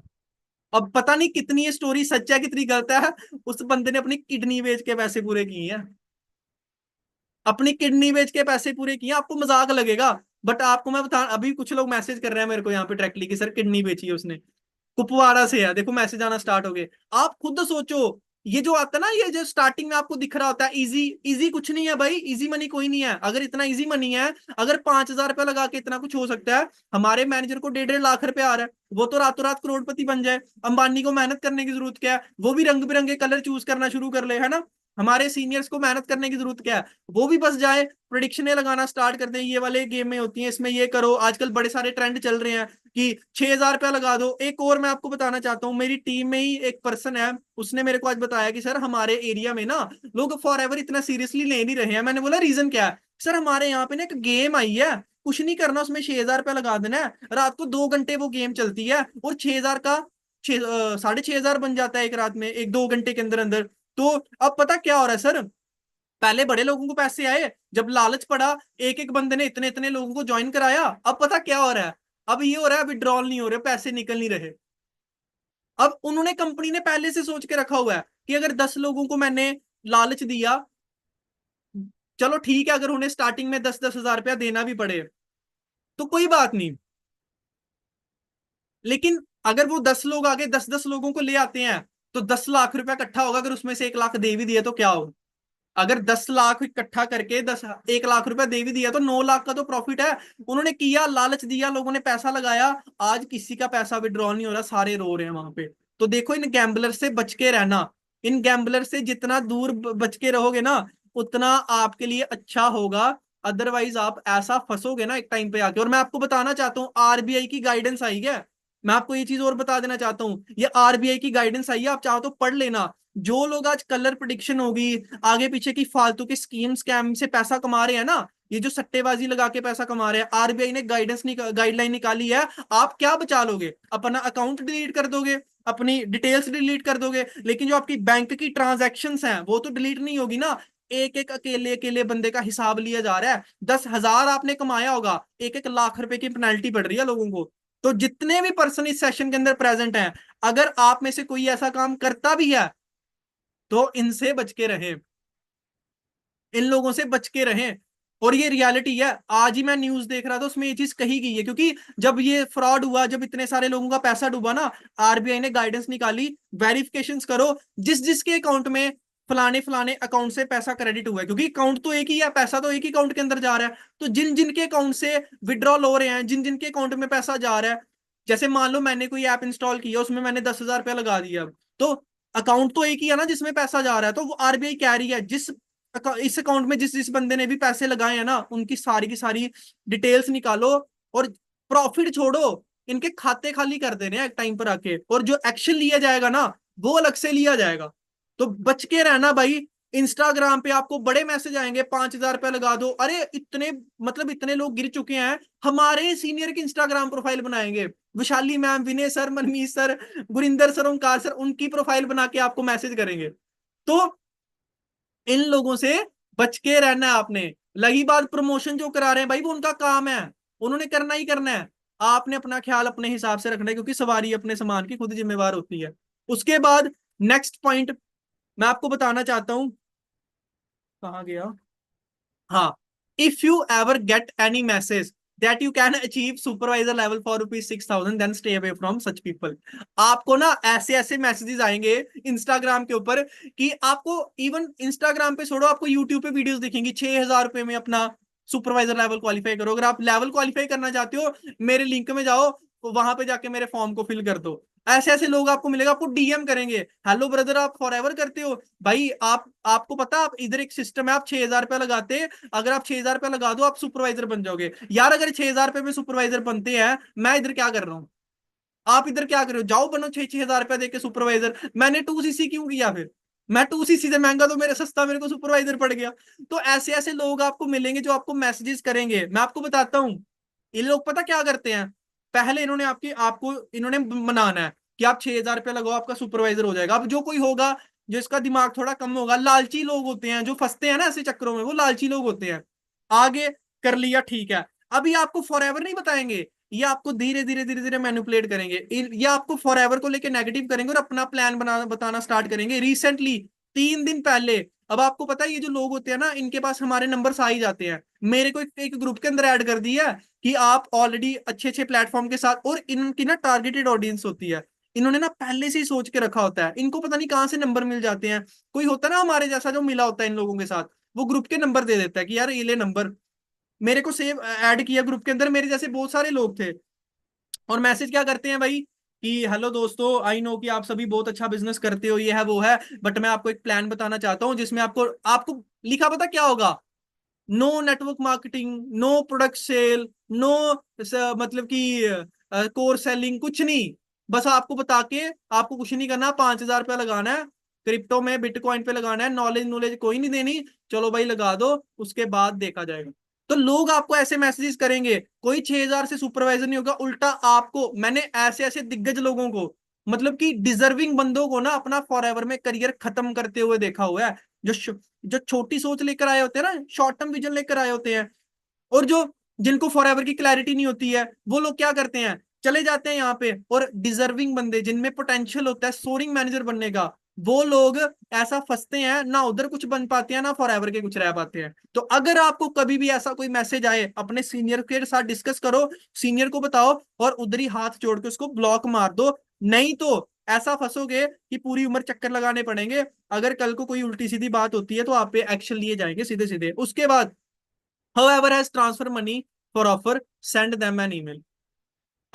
अब पता नहीं कितनी ये स्टोरी सच है कितनी गलत है, उस बंदे ने अपनी किडनी बेच के पैसे पूरे किए हैं, अपनी किडनी बेच के पैसे पूरे किए। आपको मजाक लगेगा, बट आपको मैं बता, अभी कुछ लोग मैसेज कर रहे हैं मेरे को यहाँ पे डायरेक्टली कि सर किडनी बेची है उसने, कुपवाड़ा से है, देखो मैसेज आना स्टार्ट हो गए। आप खुद सोचो, ये जो आता है ना, ये जो स्टार्टिंग में आपको दिख रहा होता है इजी, इजी कुछ नहीं है भाई, इजी मनी कोई नहीं है। अगर इतना इजी मनी है, अगर 5,000 रुपया लगा के इतना कुछ हो सकता है, हमारे मैनेजर को 1.5 लाख रुपया आ रहा है, वो तो रातों रात करोड़पति बन जाए। अंबानी को मेहनत करने की जरूरत क्या है? वो भी रंग बिरंगे कलर चूज करना शुरू कर ले, है ना। हमारे सीनियर्स को मेहनत करने की जरूरत क्या है? वो भी बस जाए, प्रिडिक्शनें लगाना स्टार्ट कर दें, ये वाले गेम में होती हैं, इसमें ये करो। आजकल बड़े सारे ट्रेंड चल रहे हैं कि 6,000 रुपया लगा दो। एक और मैं आपको बताना चाहता हूँ, मेरी टीम में ही एक पर्सन है, उसने मेरे को आज बताया कि सर हमारे एरिया में ना लोग फॉर एवर इतना सीरियसली ले नहीं रहे हैं। मैंने बोला रीजन क्या है? सर हमारे यहाँ पे ना एक गेम आई है, कुछ नहीं करना, उसमें 6,000 रुपया लगा देना है, रात को 2 घंटे वो गेम चलती है, और 6,000 का 6,500 बन जाता है एक रात में, एक 2 घंटे के अंदर अंदर। तो अब पता क्या हो रहा है सर, पहले बड़े लोगों को पैसे आए, जब लालच पड़ा, एक एक बंदे ने इतने इतने लोगों को ज्वाइन कराया। अब पता क्या हो रहा है, अब ये हो रहा है विड्रॉल नहीं हो रहे, पैसे निकल नहीं रहे। अब उन्होंने, कंपनी ने पहले से सोच के रखा हुआ है कि अगर 10 लोगों को मैंने लालच दिया, चलो ठीक है, अगर उन्हें स्टार्टिंग में 10-10 हजार रुपया देना भी पड़े तो कोई बात नहीं, लेकिन अगर वो 10 लोग आगे 10-10 लोगों को ले आते हैं, तो 10 लाख रुपया इकट्ठा होगा। अगर उसमें से 1 लाख दे भी दिए तो क्या हो? अगर 10 लाख इकट्ठा करके 1 लाख रुपया दे भी दिया तो 9 लाख का तो प्रॉफिट है। उन्होंने किया, लालच दिया, लोगों ने पैसा लगाया, आज किसी का पैसा विड्रॉ नहीं हो रहा, सारे रो रहे हैं वहां पे। तो देखो, इन गैम्बलर से बच के रहना, इन गैम्बलर से जितना दूर बच के रहोगे ना, उतना आपके लिए अच्छा होगा। अदरवाइज आप ऐसा फंसोगे ना एक टाइम पे आके। और मैं आपको बताना चाहता हूँ, आरबीआई की गाइडेंस आई है, मैं आपको ये चीज और बता देना चाहता हूँ, ये आरबीआई की गाइडेंस आई है, आप चाहो तो पढ़ लेना। जो लोग आज कलर प्रिडिक्शन होगी, आगे पीछे की फालतू के स्कीम स्कैम से पैसा कमा रहे हैं ना, ये जो सट्टेबाजी लगा के पैसा कमा रहे हैं, आरबीआई ने गाइडलाइन निकाली है। आप क्या बचा लोगे? अपना अकाउंट डिलीट कर दोगे, अपनी डिटेल्स डिलीट कर दोगे, लेकिन जो आपकी बैंक की ट्रांजैक्शंस हैं वो तो डिलीट नहीं होगी ना। एक एक अकेले अकेले बंदे का हिसाब लिया जा रहा है। 10,000 आपने कमाया होगा, 1-1 लाख रुपए की पेनल्टी पड़ रही है लोगों को। तो जितने भी पर्सन इस सेशन के अंदर प्रेजेंट हैं, अगर आप में से कोई ऐसा काम करता भी है, तो इनसे बच के रहें, इन लोगों से बच के रहें। और ये रियलिटी है, आज ही मैं न्यूज देख रहा था, उसमें ये चीज कही गई है, क्योंकि जब ये फ्रॉड हुआ, जब इतने सारे लोगों का पैसा डूबा ना, आरबीआई ने गाइडेंस निकाली, वेरिफिकेशंस करो जिस जिसके अकाउंट में फलाने फलाने अकाउंट से पैसा क्रेडिट हुआ है, क्योंकि अकाउंट तो एक ही है, पैसा तो एक ही अकाउंट के अंदर जा रहा है। तो जिन जिन के अकाउंट से विड्रॉल हो रहे हैं, जिन जिन के अकाउंट में पैसा जा रहा है, जैसे मान लो मैंने कोई ऐप इंस्टॉल किया, उसमें मैंने 10,000 रुपया लगा दिया, तो अकाउंट तो एक ही है ना जिसमें पैसा जा रहा है। तो वो आरबीआई कह रही है, इस अकाउंट में जिस जिस बंदे ने भी पैसे लगाए हैं ना, उनकी सारी की सारी डिटेल्स निकालो, और प्रॉफिट छोड़ो, इनके खाते खाली कर देने हैं एक टाइम पर आके, और जो एक्शन लिया जाएगा ना, वो अलग से लिया जाएगा। तो बच के रहना भाई। इंस्टाग्राम पे आपको बड़े मैसेज आएंगे, 5,000 रुपया लगा दो। अरे इतने, मतलब इतने लोग गिर चुके हैं, हमारे सीनियर की इंस्टाग्राम प्रोफाइल बनाएंगे, विशाली मैम, विनय सर, मनमीत सर, गुरिंदर सर, ओंकार सर, उनकी प्रोफाइल बना के आपको मैसेज करेंगे। तो इन लोगों से बच के रहना है आपने। लगी बात प्रमोशन जो करा रहे हैं भाई, वो उनका काम है, उन्होंने करना ही करना है। आपने अपना ख्याल अपने हिसाब से रखना है, क्योंकि सवारी अपने सामान की खुद जिम्मेवार होती है। उसके बाद नेक्स्ट पॉइंट मैं आपको बताना चाहता हूं, कहाँ गया, हाँ, if you ever get any message that you can achieve supervisor level for ₹6,000 then stay away from such people. आपको ना ऐसे ऐसे मैसेजेस आएंगे इंस्टाग्राम के ऊपर कि आपको, इवन इंस्टाग्राम पे छोड़ो, आपको यूट्यूब पे वीडियोस दिखेंगी, ₹6,000 में अपना सुपरवाइजर लेवल क्वालिफाई करो। अगर आप लेवल क्वालिफाई करना चाहते हो, मेरे लिंक में जाओ, तो वहां पे जाके मेरे फॉर्म को फिल कर दो। ऐसे ऐसे लोग आपको मिलेगा, आपको डीएम करेंगे, हेलो ब्रदर आप फॉरएवर करते हो भाई, आपको पता, आप इधर एक सिस्टम है, आप ₹6,000 लगाते, अगर आप ₹6,000 लगा दो आप सुपरवाइजर बन जाओगे। यार अगर ₹6,000 में सुपरवाइजर बनते हैं, मैं इधर क्या कर रहा हूँ, आप इधर क्या कर रहे हो, जाओ बनो 6,000 रुपया देके सुपरवाइजर। मैंने 2cc क्यों किया फिर, मैं 2cc से महंगा तो मेरे सस्ता मेरे को सुपरवाइजर पड़ गया। तो ऐसे ऐसे लोग आपको मिलेंगे जो आपको मैसेजेस करेंगे। मैं आपको बताता हूँ, ये लोग पता क्या करते हैं, पहले इन्होंने आपकी आपको इन्होंने मनाना है कि आप ₹6,000 लगाओ आपका सुपरवाइजर हो जाएगा। अब जो कोई होगा, जो इसका दिमाग थोड़ा कम होगा, लालची लोग होते हैं जो फंसते हैं ना ऐसे चक्करों में, वो लालची लोग होते हैं। आगे कर लिया, ठीक है, अभी आपको फॉरएवर नहीं बताएंगे, ये आपको धीरे धीरे धीरे धीरे मैनिपुलेट करेंगे, ये आपको फॉरएवर को लेके नेगेटिव करेंगे और अपना प्लान बना बताना स्टार्ट करेंगे। रिसेंटली 3 दिन पहले, अब आपको पता है ये जो लोग होते हैं ना, इनके पास हमारे नंबर आ ही जाते हैं, मेरे को एक ग्रुप के अंदर ऐड कर दिया है कि आप ऑलरेडी अच्छे अच्छे प्लेटफॉर्म के साथ, और इनकी ना टारगेटेड ऑडियंस होती है, इन्होंने ना पहले से ही सोच के रखा होता है, इनको पता नहीं कहाँ से नंबर मिल जाते हैं। कोई होता है ना हमारे जैसा जो मिला होता है इन लोगों के साथ, वो ग्रुप के नंबर दे देता है कि यार ये ले नंबर, मेरे को सेव ऐड किया ग्रुप के अंदर, मेरे जैसे बहुत सारे लोग थे, और मैसेज क्या करते हैं भाई कि हेलो दोस्तों, आई नो कि आप सभी बहुत अच्छा बिजनेस करते हो, ये है वो है, बट मैं आपको एक प्लान बताना चाहता हूँ जिसमें आपको आपको लिखा पता क्या होगा, no network marketing, no product sale, no मतलब कि कोर सेलिंग, कुछ नहीं, बस आपको बता के आपको कुछ नहीं करना, ₹5,000 लगाना है, क्रिप्टो में बिटकॉइन पे लगाना है, नॉलेज नॉलेज कोई नहीं देनी, चलो भाई लगा दो, उसके बाद देखा जाएगा। तो लोग आपको ऐसे मैसेजेस करेंगे, कोई 6,000 से सुपरवाइजर नहीं होगा, उल्टा आपको, मैंने ऐसे ऐसे दिग्गज लोगों को, मतलब कि डिजर्विंग बंदों को ना अपना फॉरएवर में करियर खत्म करते हुए देखा हुआ है, जो छोटी सोच लेकर आए होते हैं ना, शॉर्ट टर्म विजन लेकर आए होते हैं, और जो जिनको फॉरएवर की क्लैरिटी नहीं होती है, वो लोग क्या करते हैं, चले जाते हैं यहाँ पे, और डिजर्विंग बंदे जिनमें पोटेंशियल होता है सोरिंग मैनेजर बनने का, वो लोग ऐसा फंसते हैं ना, उधर कुछ बन पाते हैं ना फॉरएवर के कुछ रह पाते हैं। तो अगर आपको कभी भी ऐसा कोई मैसेज आए, अपने सीनियर के साथ डिस्कस करो, सीनियर को बताओ, और उधर ही हाथ जोड़ के उसको ब्लॉक मार दो, नहीं तो ऐसा फंसोगे कि पूरी उम्र चक्कर लगाने पड़ेंगे। अगर कल को कोई उल्टी सीधी बात होती है तो आप पे एक्शन लिए जाएंगे सीधे सीधे। उसके बाद, however has transfer money for offer, send them an email।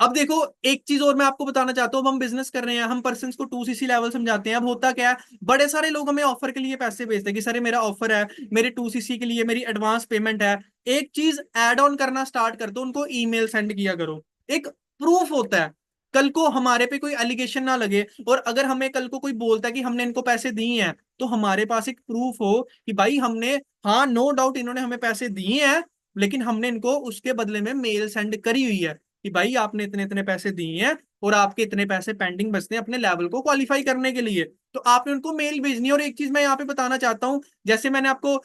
अब देखो, एक चीज और मैं आपको बताना चाहता हूँ, अब हम बिजनेस कर रहे हैं, हम पर्सन को 2cc लेवल समझाते हैं, अब होता क्या है, बड़े सारे लोग हमें ऑफर के लिए पैसे भेजते हैं कि सर ये मेरा ऑफर है, मेरे 2cc के लिए मेरी एडवांस पेमेंट है। एक चीज ऐड ऑन करना स्टार्ट कर दो, उनको ईमेल सेंड किया करो, एक प्रूफ होता है, कल को हमारे पे कोई एलिगेशन ना लगे, और अगर हमें कल को कोई बोलता है कि हमने इनको पैसे दिए हैं, तो हमारे पास एक प्रूफ हो कि भाई हमने, हाँ नो डाउट इन्होंने हमें पैसे दिए हैं, लेकिन हमने इनको उसके बदले में मेल सेंड करी हुई है कि भाई आपने इतने इतने पैसे दिए हैं, और आपके इतने पैसे पेंडिंग बचते हैं अपने लेवल को क्वालिफाई करने के लिए, तो आपने उनको मेल भेजनी है। और एक चीज मैं यहाँ पे बताना चाहता हूँ, जैसे मैंने आपको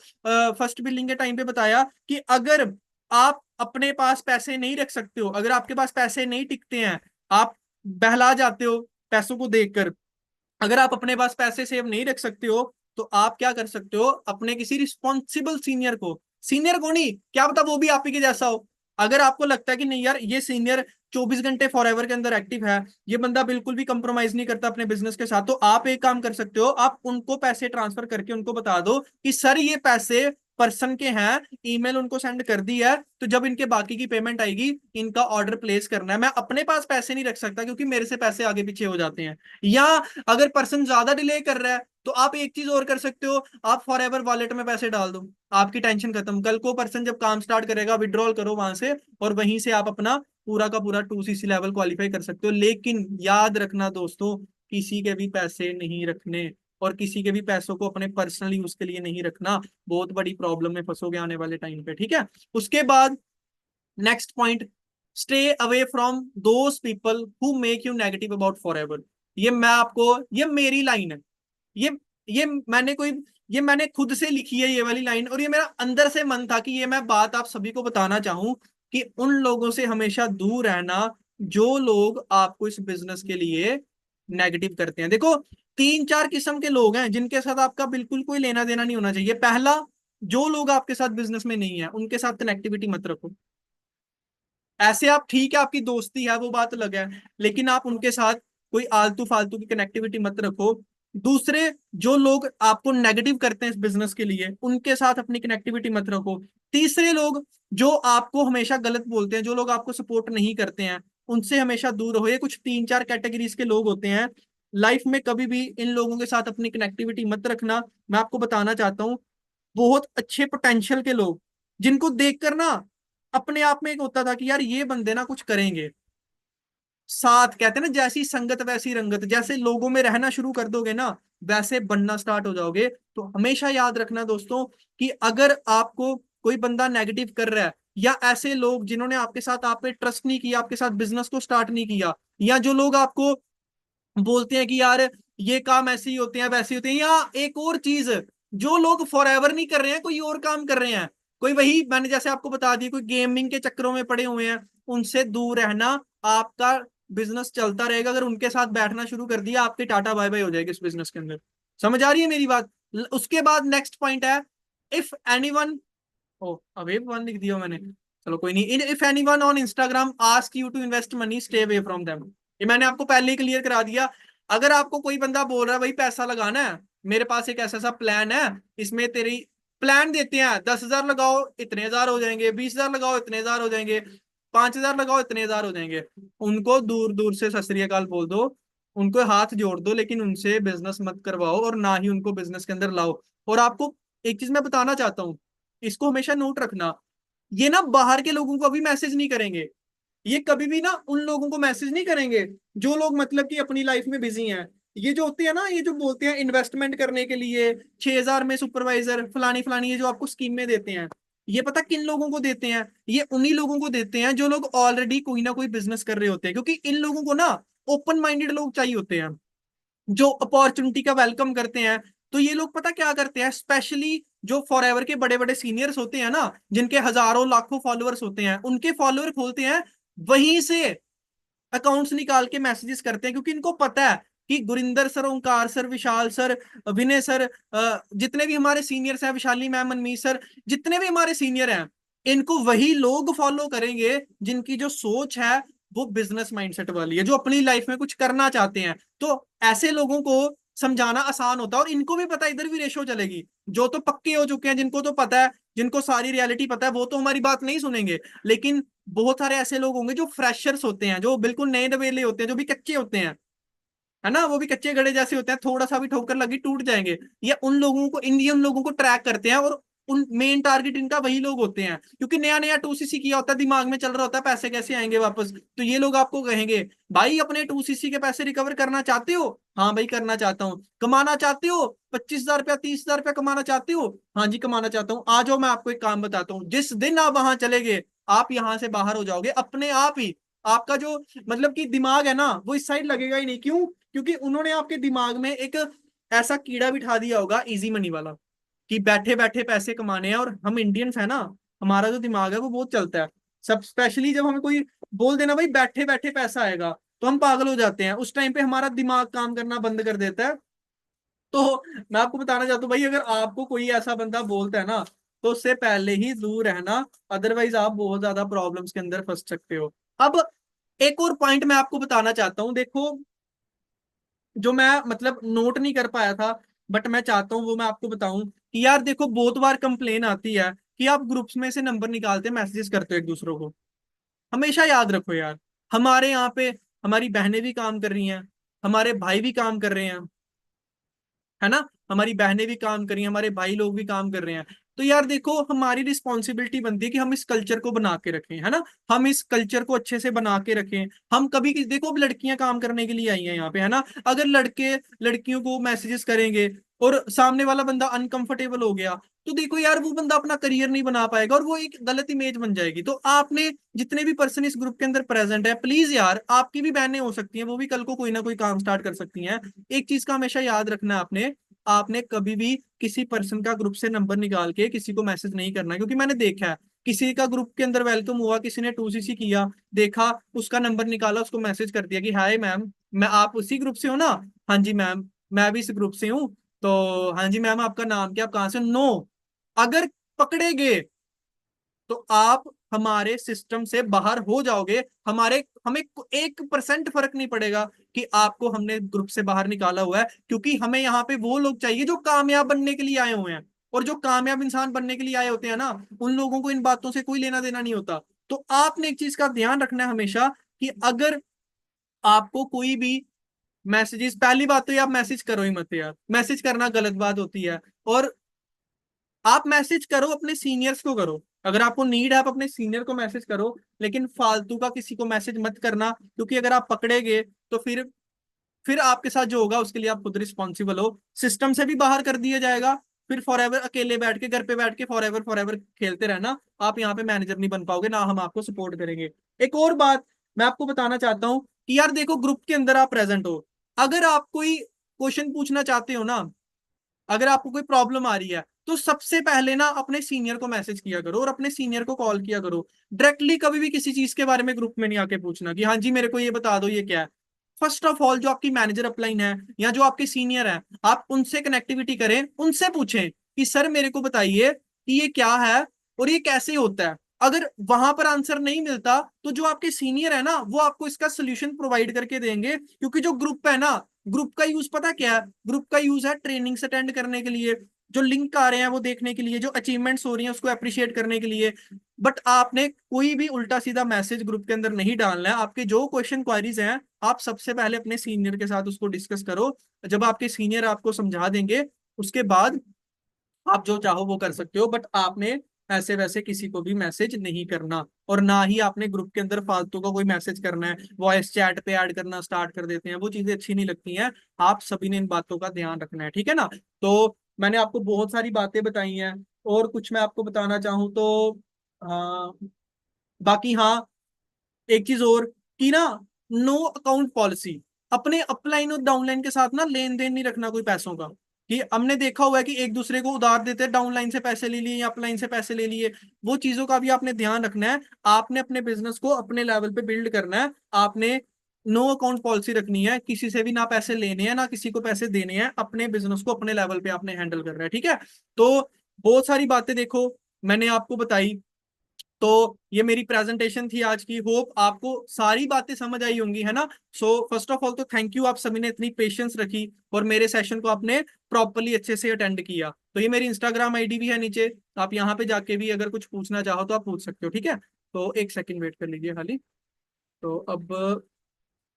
फर्स्ट बिलिंग के टाइम पे बताया कि अगर आप अपने पास पैसे नहीं रख सकते हो, अगर आपके पास पैसे नहीं टिकते हैं, आप बहला जाते हो पैसों को देखकर, अगर आप अपने पास पैसे सेव नहीं रख सकते हो, तो आप क्या कर सकते हो, अपने किसी रिस्पॉन्सिबल सीनियर को, सीनियर को नहीं, क्या पता वो भी आप ही के जैसा हो, अगर आपको लगता है कि नहीं यार ये सीनियर 24 घंटे फॉरएवर के अंदर एक्टिव है, ये बंदा बिल्कुल भी कंप्रोमाइज नहीं करता अपने बिजनेस के साथ, तो आप एक काम कर सकते हो, आप उनको पैसे ट्रांसफर करके उनको बता दो कि सर ये पैसे पर्सन के हैं, ईमेल उनको सेंड कर दी है, तो जब इनके बाकी की पेमेंट आएगी, इनका ऑर्डर प्लेस करना है, मैं अपने पास पैसे नहीं रख सकता क्योंकि मेरे से पैसे आगे पीछे हो जाते हैं। या अगर पर्सन ज्यादा डिले कर रहा है, तो आप एक चीज और कर सकते हो, आप फॉर एवर वॉलेट में पैसे डाल दो, आपकी टेंशन खत्म, कल को पर्सन जब काम स्टार्ट करेगा विड्रॉल करो वहां से, और वहीं से आप अपना पूरा का पूरा 2cc लेवल क्वालिफाई कर सकते हो। लेकिन याद रखना दोस्तों, किसी के भी पैसे नहीं रखने, और किसी के भी पैसों को अपने पर्सनल यूज के लिए नहीं रखना, बहुत बड़ी प्रॉब्लम में फंसोगे आने वाले टाइम पे, ठीक है। उसके बाद next point, stay away from those people who make you negative about for ever. ये मैं आपको, ये मेरी लाइन है, ये ये मैंने कोई, ये मैंने खुद से लिखी है ये वाली लाइन, और ये मेरा अंदर से मन था कि ये मैं बात आप सभी को बताना चाहूं कि उन लोगों से हमेशा दूर रहना जो लोग आपको इस बिजनेस के लिए नेगेटिव करते हैं। देखो, तीन चार किस्म के लोग हैं जिनके साथ आपका बिल्कुल कोई लेना देना नहीं होना चाहिए। पहला, जो लोग आपके साथ बिजनेस में नहीं है उनके साथ कनेक्टिविटी मत रखो। ऐसे आप, ठीक है आपकी दोस्ती है वो बात अलग है, लेकिन आप उनके साथ कोई आलतू फालतू की कनेक्टिविटी मत रखो। दूसरे, जो लोग आपको नेगेटिव करते हैं इस बिजनेस के लिए उनके साथ अपनी कनेक्टिविटी मत रखो। तीसरे लोग, जो आपको हमेशा गलत बोलते हैं, जो लोग आपको सपोर्ट नहीं करते हैं, उनसे हमेशा दूर रहो। ये कुछ तीन चार कैटेगरीज के लोग होते हैं लाइफ में। कभी भी इन लोगों के साथ अपनी कनेक्टिविटी मत रखना। मैं आपको बताना चाहता हूँ, बहुत अच्छे पोटेंशियल के लोग जिनको देखकर ना अपने आप में एक होता था कि यार ये बंदे ना कुछ करेंगे, साथ कहते हैं ना, जैसी संगत वैसी रंगत, जैसे लोगों में रहना शुरू कर दोगे ना वैसे बनना स्टार्ट हो जाओगे। तो हमेशा याद रखना दोस्तों कि अगर आपको कोई बंदा नेगेटिव कर रहा है, या ऐसे लोग जिन्होंने आपके साथ, आप पे ट्रस्ट नहीं किया, आपके साथ बिजनेस को स्टार्ट नहीं किया, या जो लोग आपको बोलते हैं कि यार ये काम ऐसे ही होते हैं वैसे ही होते हैं, या एक और चीज, जो लोग फॉर एवर नहीं कर रहे हैं, कोई और काम कर रहे हैं, कोई वही मैंने जैसे आपको बता दी, कोई गेमिंग के चक्करों में पड़े हुए हैं, उनसे दूर रहना। आपका बिजनेस चलता रहेगा, अगर उनके साथ बैठना शुरू कर दिया आपकी टाटा बाय बाय हो जाएगी इस बिजनेस के अंदर। समझ आ रही है मेरी बात। उसके बाद नेक्स्ट पॉइंट है, if anyone, oh away one लिख दिया मैंने, चलो कोई नहीं। If anyone on Instagram ask you to invest money, stay away from them. ये मैंने आपको पहले ही क्लियर करा दिया। अगर आपको कोई बंदा बोल रहा है भाई पैसा लगाना है, मेरे पास एक ऐसा सा प्लान है, इसमें तेरी, प्लान देते हैं 10,000 लगाओ इतने हजार हो जाएंगे, 20,000 लगाओ इतने हजार हो जाएंगे, 5,000 लगाओ इतने हजार हो जाएंगे, उनको दूर दूर से सत श्री अकाल बोल दो, उनको हाथ जोड़ दो, लेकिन उनसे बिजनेस मत करवाओ और ना ही उनको बिजनेस के अंदर लाओ। और आपको एक चीज मैं बताना चाहता हूँ, इसको हमेशा नोट रखना, ये ना बाहर के लोगों को अभी मैसेज नहीं करेंगे, ये कभी भी ना उन लोगों को मैसेज नहीं करेंगे जो लोग मतलब कि अपनी लाइफ में बिजी हैं। ये जो होते हैं ना, ये जो बोलते हैं इन्वेस्टमेंट करने के लिए 6,000 में सुपरवाइजर फलानी फलानी, ये जो आपको स्कीमें देते हैं, ये पता किन लोगों को देते हैं? ये उन्हीं लोगों को देते हैं जो लोग ऑलरेडी कोई ना कोई बिजनेस कर रहे होते हैं, क्योंकि इन लोगों को ना ओपन माइंडेड लोग चाहिए होते हैं जो अपॉर्चुनिटी का वेलकम करते हैं। तो ये लोग पता क्या करते हैं, स्पेशली जो फॉरएवर के बड़े बड़े सीनियर्स होते हैं ना, जिनके हजारों लाखों फॉलोअर्स होते हैं, उनके फॉलोअर खोलते हैं, वहीं से अकाउंट्स निकाल के मैसेजेस करते हैं, क्योंकि इनको पता है कि गुरिंदर सर, ओंकार सर, विशाल सर, विनय सर, जितने भी हमारे सीनियर्स हैं, विशाली मैम, मनमीत सर, जितने भी हमारे सीनियर हैं, इनको वही लोग फॉलो करेंगे जिनकी जो सोच है वो बिजनेस माइंडसेट वाली है, जो अपनी लाइफ में कुछ करना चाहते हैं। तो ऐसे लोगों को समझाना आसान होता है, और इनको भी पता है इधर भी रेशो चलेगी। जो तो पक्के हो चुके हैं, जिनको तो पता है, जिनको सारी रियलिटी पता है, वो तो हमारी बात नहीं सुनेंगे। लेकिन बहुत सारे ऐसे लोग होंगे जो फ्रेशर्स होते हैं, जो बिल्कुल नए नवेले होते हैं, जो भी कच्चे होते हैं, है ना, वो भी कच्चे घड़े जैसे होते हैं, थोड़ा सा भी ठोकर लगी टूट जाएंगे। ये उन लोगों को, इंडियन लोगों को ट्रैक करते हैं, और उन मेन टारगेट इनका वही लोग होते हैं, क्योंकि नया नया 2CC किया होता है, दिमाग में चल रहा होता है पैसे कैसे आएंगे वापस। तो ये लोग आपको कहेंगे, भाई अपने 2CC के पैसे रिकवर करना चाहते हो? हाँ भाई करना चाहता हूँ। कमाना चाहते हो? 25,000 रुपया, 30,000 रुपया कमाना चाहते हो? हाँ जी कमाना चाहता हूँ। आ जाओ, मैं आपको एक काम बताता हूँ, जिस दिन आप वहां चले गए, आप यहाँ से बाहर हो जाओगे अपने आप ही। आपका जो मतलब कि दिमाग है ना, वो इस साइड लगेगा ही नहीं। क्यों? क्योंकि उन्होंने आपके दिमाग में एक ऐसा कीड़ा बिठा दिया होगा, इजी मनी वाला, कि बैठे बैठे पैसे कमाने हैं। और हम इंडियंस है ना, हमारा जो दिमाग है वो बहुत चलता है। सब स्पेशली जब हमें कोई बोल देना भाई बैठे बैठे पैसा आएगा, तो हम पागल हो जाते हैं, उस टाइम पे हमारा दिमाग काम करना बंद कर देता है। तो मैं आपको बताना चाहता हूँ भाई, अगर आपको कोई ऐसा बंदा बोलता है ना, तो उससे पहले ही दूर रहना, अदरवाइज आप बहुत ज्यादा प्रॉब्लम्स के अंदर फंस सकते हो। अब एक और पॉइंट मैं आपको बताना चाहता हूँ, देखो, जो मैं मतलब नोट नहीं कर पाया था, बट मैं चाहता हूँ वो मैं आपको बताऊं कि यार देखो, बहुत बार कंप्लेन आती है कि आप ग्रुप्स में से नंबर निकालते मैसेजेस करते हो एक दूसरों को। हमेशा याद रखो यार, हमारे यहाँ पे हमारी बहनें भी काम कर रही हैं, हमारे भाई भी काम कर रहे हैं, है ना, हमारी बहनें भी काम कर रही हैं, हमारे भाई लोग भी काम कर रहे हैं। तो यार देखो, हमारी रिस्पॉन्सिबिलिटी बनती है कि हम इस कल्चर को बना के रखें, है ना। हम इस कल्चर को अच्छे से बना के रखें। हम कभी देखो, अब लड़कियां काम करने के लिए आई हैं यहाँ पे, है ना। अगर लड़के लड़कियों को मैसेजेस करेंगे और सामने वाला बंदा अनकंफर्टेबल हो गया, तो देखो यार, वो बंदा अपना करियर नहीं बना पाएगा और वो एक गलत इमेज बन जाएगी। तो आपने, जितने भी पर्सन इस ग्रुप के अंदर प्रेजेंट है, प्लीज यार, आपकी भी बहनें हो सकती हैं, वो भी कल को कोई ना कोई काम स्टार्ट कर सकती हैं। एक चीज का हमेशा याद रखना है आपने, आपने कभी भी किसी पर्सन का ग्रुप से नंबर निकाल के किसी को मैसेज नहीं करना, क्योंकि मैंने देखा है, किसी का ग्रुप के अंदर वेलकम हुआ, किसी ने 2CC किया, देखा, उसका नंबर निकाला, उसको मैसेज कर दिया कि हाय मैम, मैं, आप उसी ग्रुप से हो ना। हाँ जी मैम, मैं भी इस ग्रुप से हूँ। तो हाँ जी मैम, आपका नाम क्या, आप कहाँ से, नो। अगर पकड़े गए तो आप हमारे सिस्टम से बाहर हो जाओगे। हमारे हमें 1% फर्क नहीं पड़ेगा कि आपको हमने ग्रुप से बाहर निकाला हुआ है, क्योंकि हमें यहाँ पे वो लोग चाहिए जो कामयाब बनने के लिए आए हुए हैं। और जो कामयाब इंसान बनने के लिए आए होते हैं ना, उन लोगों को इन बातों से कोई लेना देना नहीं होता। तो आपने एक चीज का ध्यान रखना है हमेशा, कि अगर आपको कोई भी मैसेजेस, पहली बात तो ये, आप मैसेज करो ही मत यार, मैसेज करना गलत बात होती है। और आप मैसेज करो, अपने सीनियर्स को करो, अगर आपको नीड है आप अपने सीनियर को मैसेज करो, लेकिन फालतू का किसी को मैसेज मत करना, क्योंकि अगर आप पकड़े गए तो फिर आपके साथ जो होगा उसके लिए आप खुद रिस्पॉन्सिबल हो। सिस्टम से भी बाहर कर दिया जाएगा, फिर फॉर एवर अकेले बैठ के, घर पे बैठ के फॉर एवर खेलते रहना। आप यहाँ पे मैनेजर नहीं बन पाओगे, ना हम आपको सपोर्ट करेंगे। एक और बात मैं आपको बताना चाहता हूँ कि यार देखो, ग्रुप के अंदर आप प्रेजेंट हो, अगर आप कोई क्वेश्चन पूछना चाहते हो ना, अगर आपको कोई प्रॉब्लम आ रही है, तो सबसे पहले ना अपने सीनियर को मैसेज किया करो और अपने सीनियर को कॉल किया करो। डायरेक्टली कभी भी किसी चीज के बारे में ग्रुप में नहीं आके पूछना कि हाँ जी मेरे को ये बता दो, ये क्या है। फर्स्ट ऑफ ऑल, जो आपकी मैनेजर अपलाइन है या जो आपके सीनियर है, आप उनसे कनेक्टिविटी करें, उनसे पूछें कि सर मेरे को बताइए कि ये क्या है और ये कैसे होता है। अगर वहां पर आंसर नहीं मिलता, तो जो आपके सीनियर है ना, वो आपको इसका सोल्यूशन प्रोवाइड करके देंगे। क्योंकि जो ग्रुप है ना, ग्रुप का यूज पता क्या है, ग्रुप का यूज है ट्रेनिंग्स अटेंड करने के लिए, जो लिंक आ रहे हैं वो देखने के लिए, जो अचीवमेंट्स हो रही हैं उसको अप्रिशिएट करने के लिए। बट आपने कोई भी उल्टा सीधा मैसेज ग्रुप के अंदर नहीं डालना है। आपके जो क्वेश्चन क्वारीज हैं, आप सबसे पहले अपने सीनियर के साथ उसको डिस्कस करो। जब आपके सीनियर आपको समझा देंगे, उसके बाद आप जो चाहो वो कर सकते हो। बट आपने ऐसे वैसे किसी को भी मैसेज नहीं करना, और ना ही आपने ग्रुप के अंदर फालतू का कोई मैसेज करना है, वॉइस चैट पे ऐड करना स्टार्ट कर देते हैं, वो चीजें अच्छी नहीं लगती हैं। आप सभी ने इन बातों का ध्यान रखना है, ठीक है ना। तो मैंने आपको बहुत सारी बातें बताई हैं, और कुछ मैं आपको बताना चाहूँ तो बाकी हाँ, एक चीज और, कि ना, नो अकाउंट पॉलिसी, अपने अपलाइन और डाउनलाइन के साथ ना लेन देन नहीं रखना कोई पैसों का। कि हमने देखा हुआ है कि एक दूसरे को उधार देते हैं, डाउनलाइन से पैसे ले लिए या अपलाइन से पैसे ले लिए। वो चीजों का भी आपने ध्यान रखना है। आपने अपने बिजनेस को अपने लेवल पे बिल्ड करना है। आपने नो अकाउंट पॉलिसी रखनी है, किसी से भी ना पैसे लेने हैं ना किसी को पैसे देने हैं, अपने बिजनेस को अपने लेवल पे आपने हैंडल करना है, ठीक है। तो बहुत सारी बातें देखो मैंने आपको बताई। तो ये मेरी प्रेजेंटेशन थी आज की, होप आपको सारी बातें समझ आई होंगी, है ना। सो फर्स्ट ऑफ ऑल तो थैंक यू, आप सभी ने इतनी पेशेंस रखी और मेरे सेशन को आपने प्रॉपरली अच्छे से अटेंड किया। तो ये मेरी इंस्टाग्राम आईडी भी है नीचे, आप यहाँ पे जाके भी अगर कुछ पूछना चाहो तो आप पूछ सकते हो, ठीक है। तो एक सेकंड वेट कर लीजिए खाली। तो अब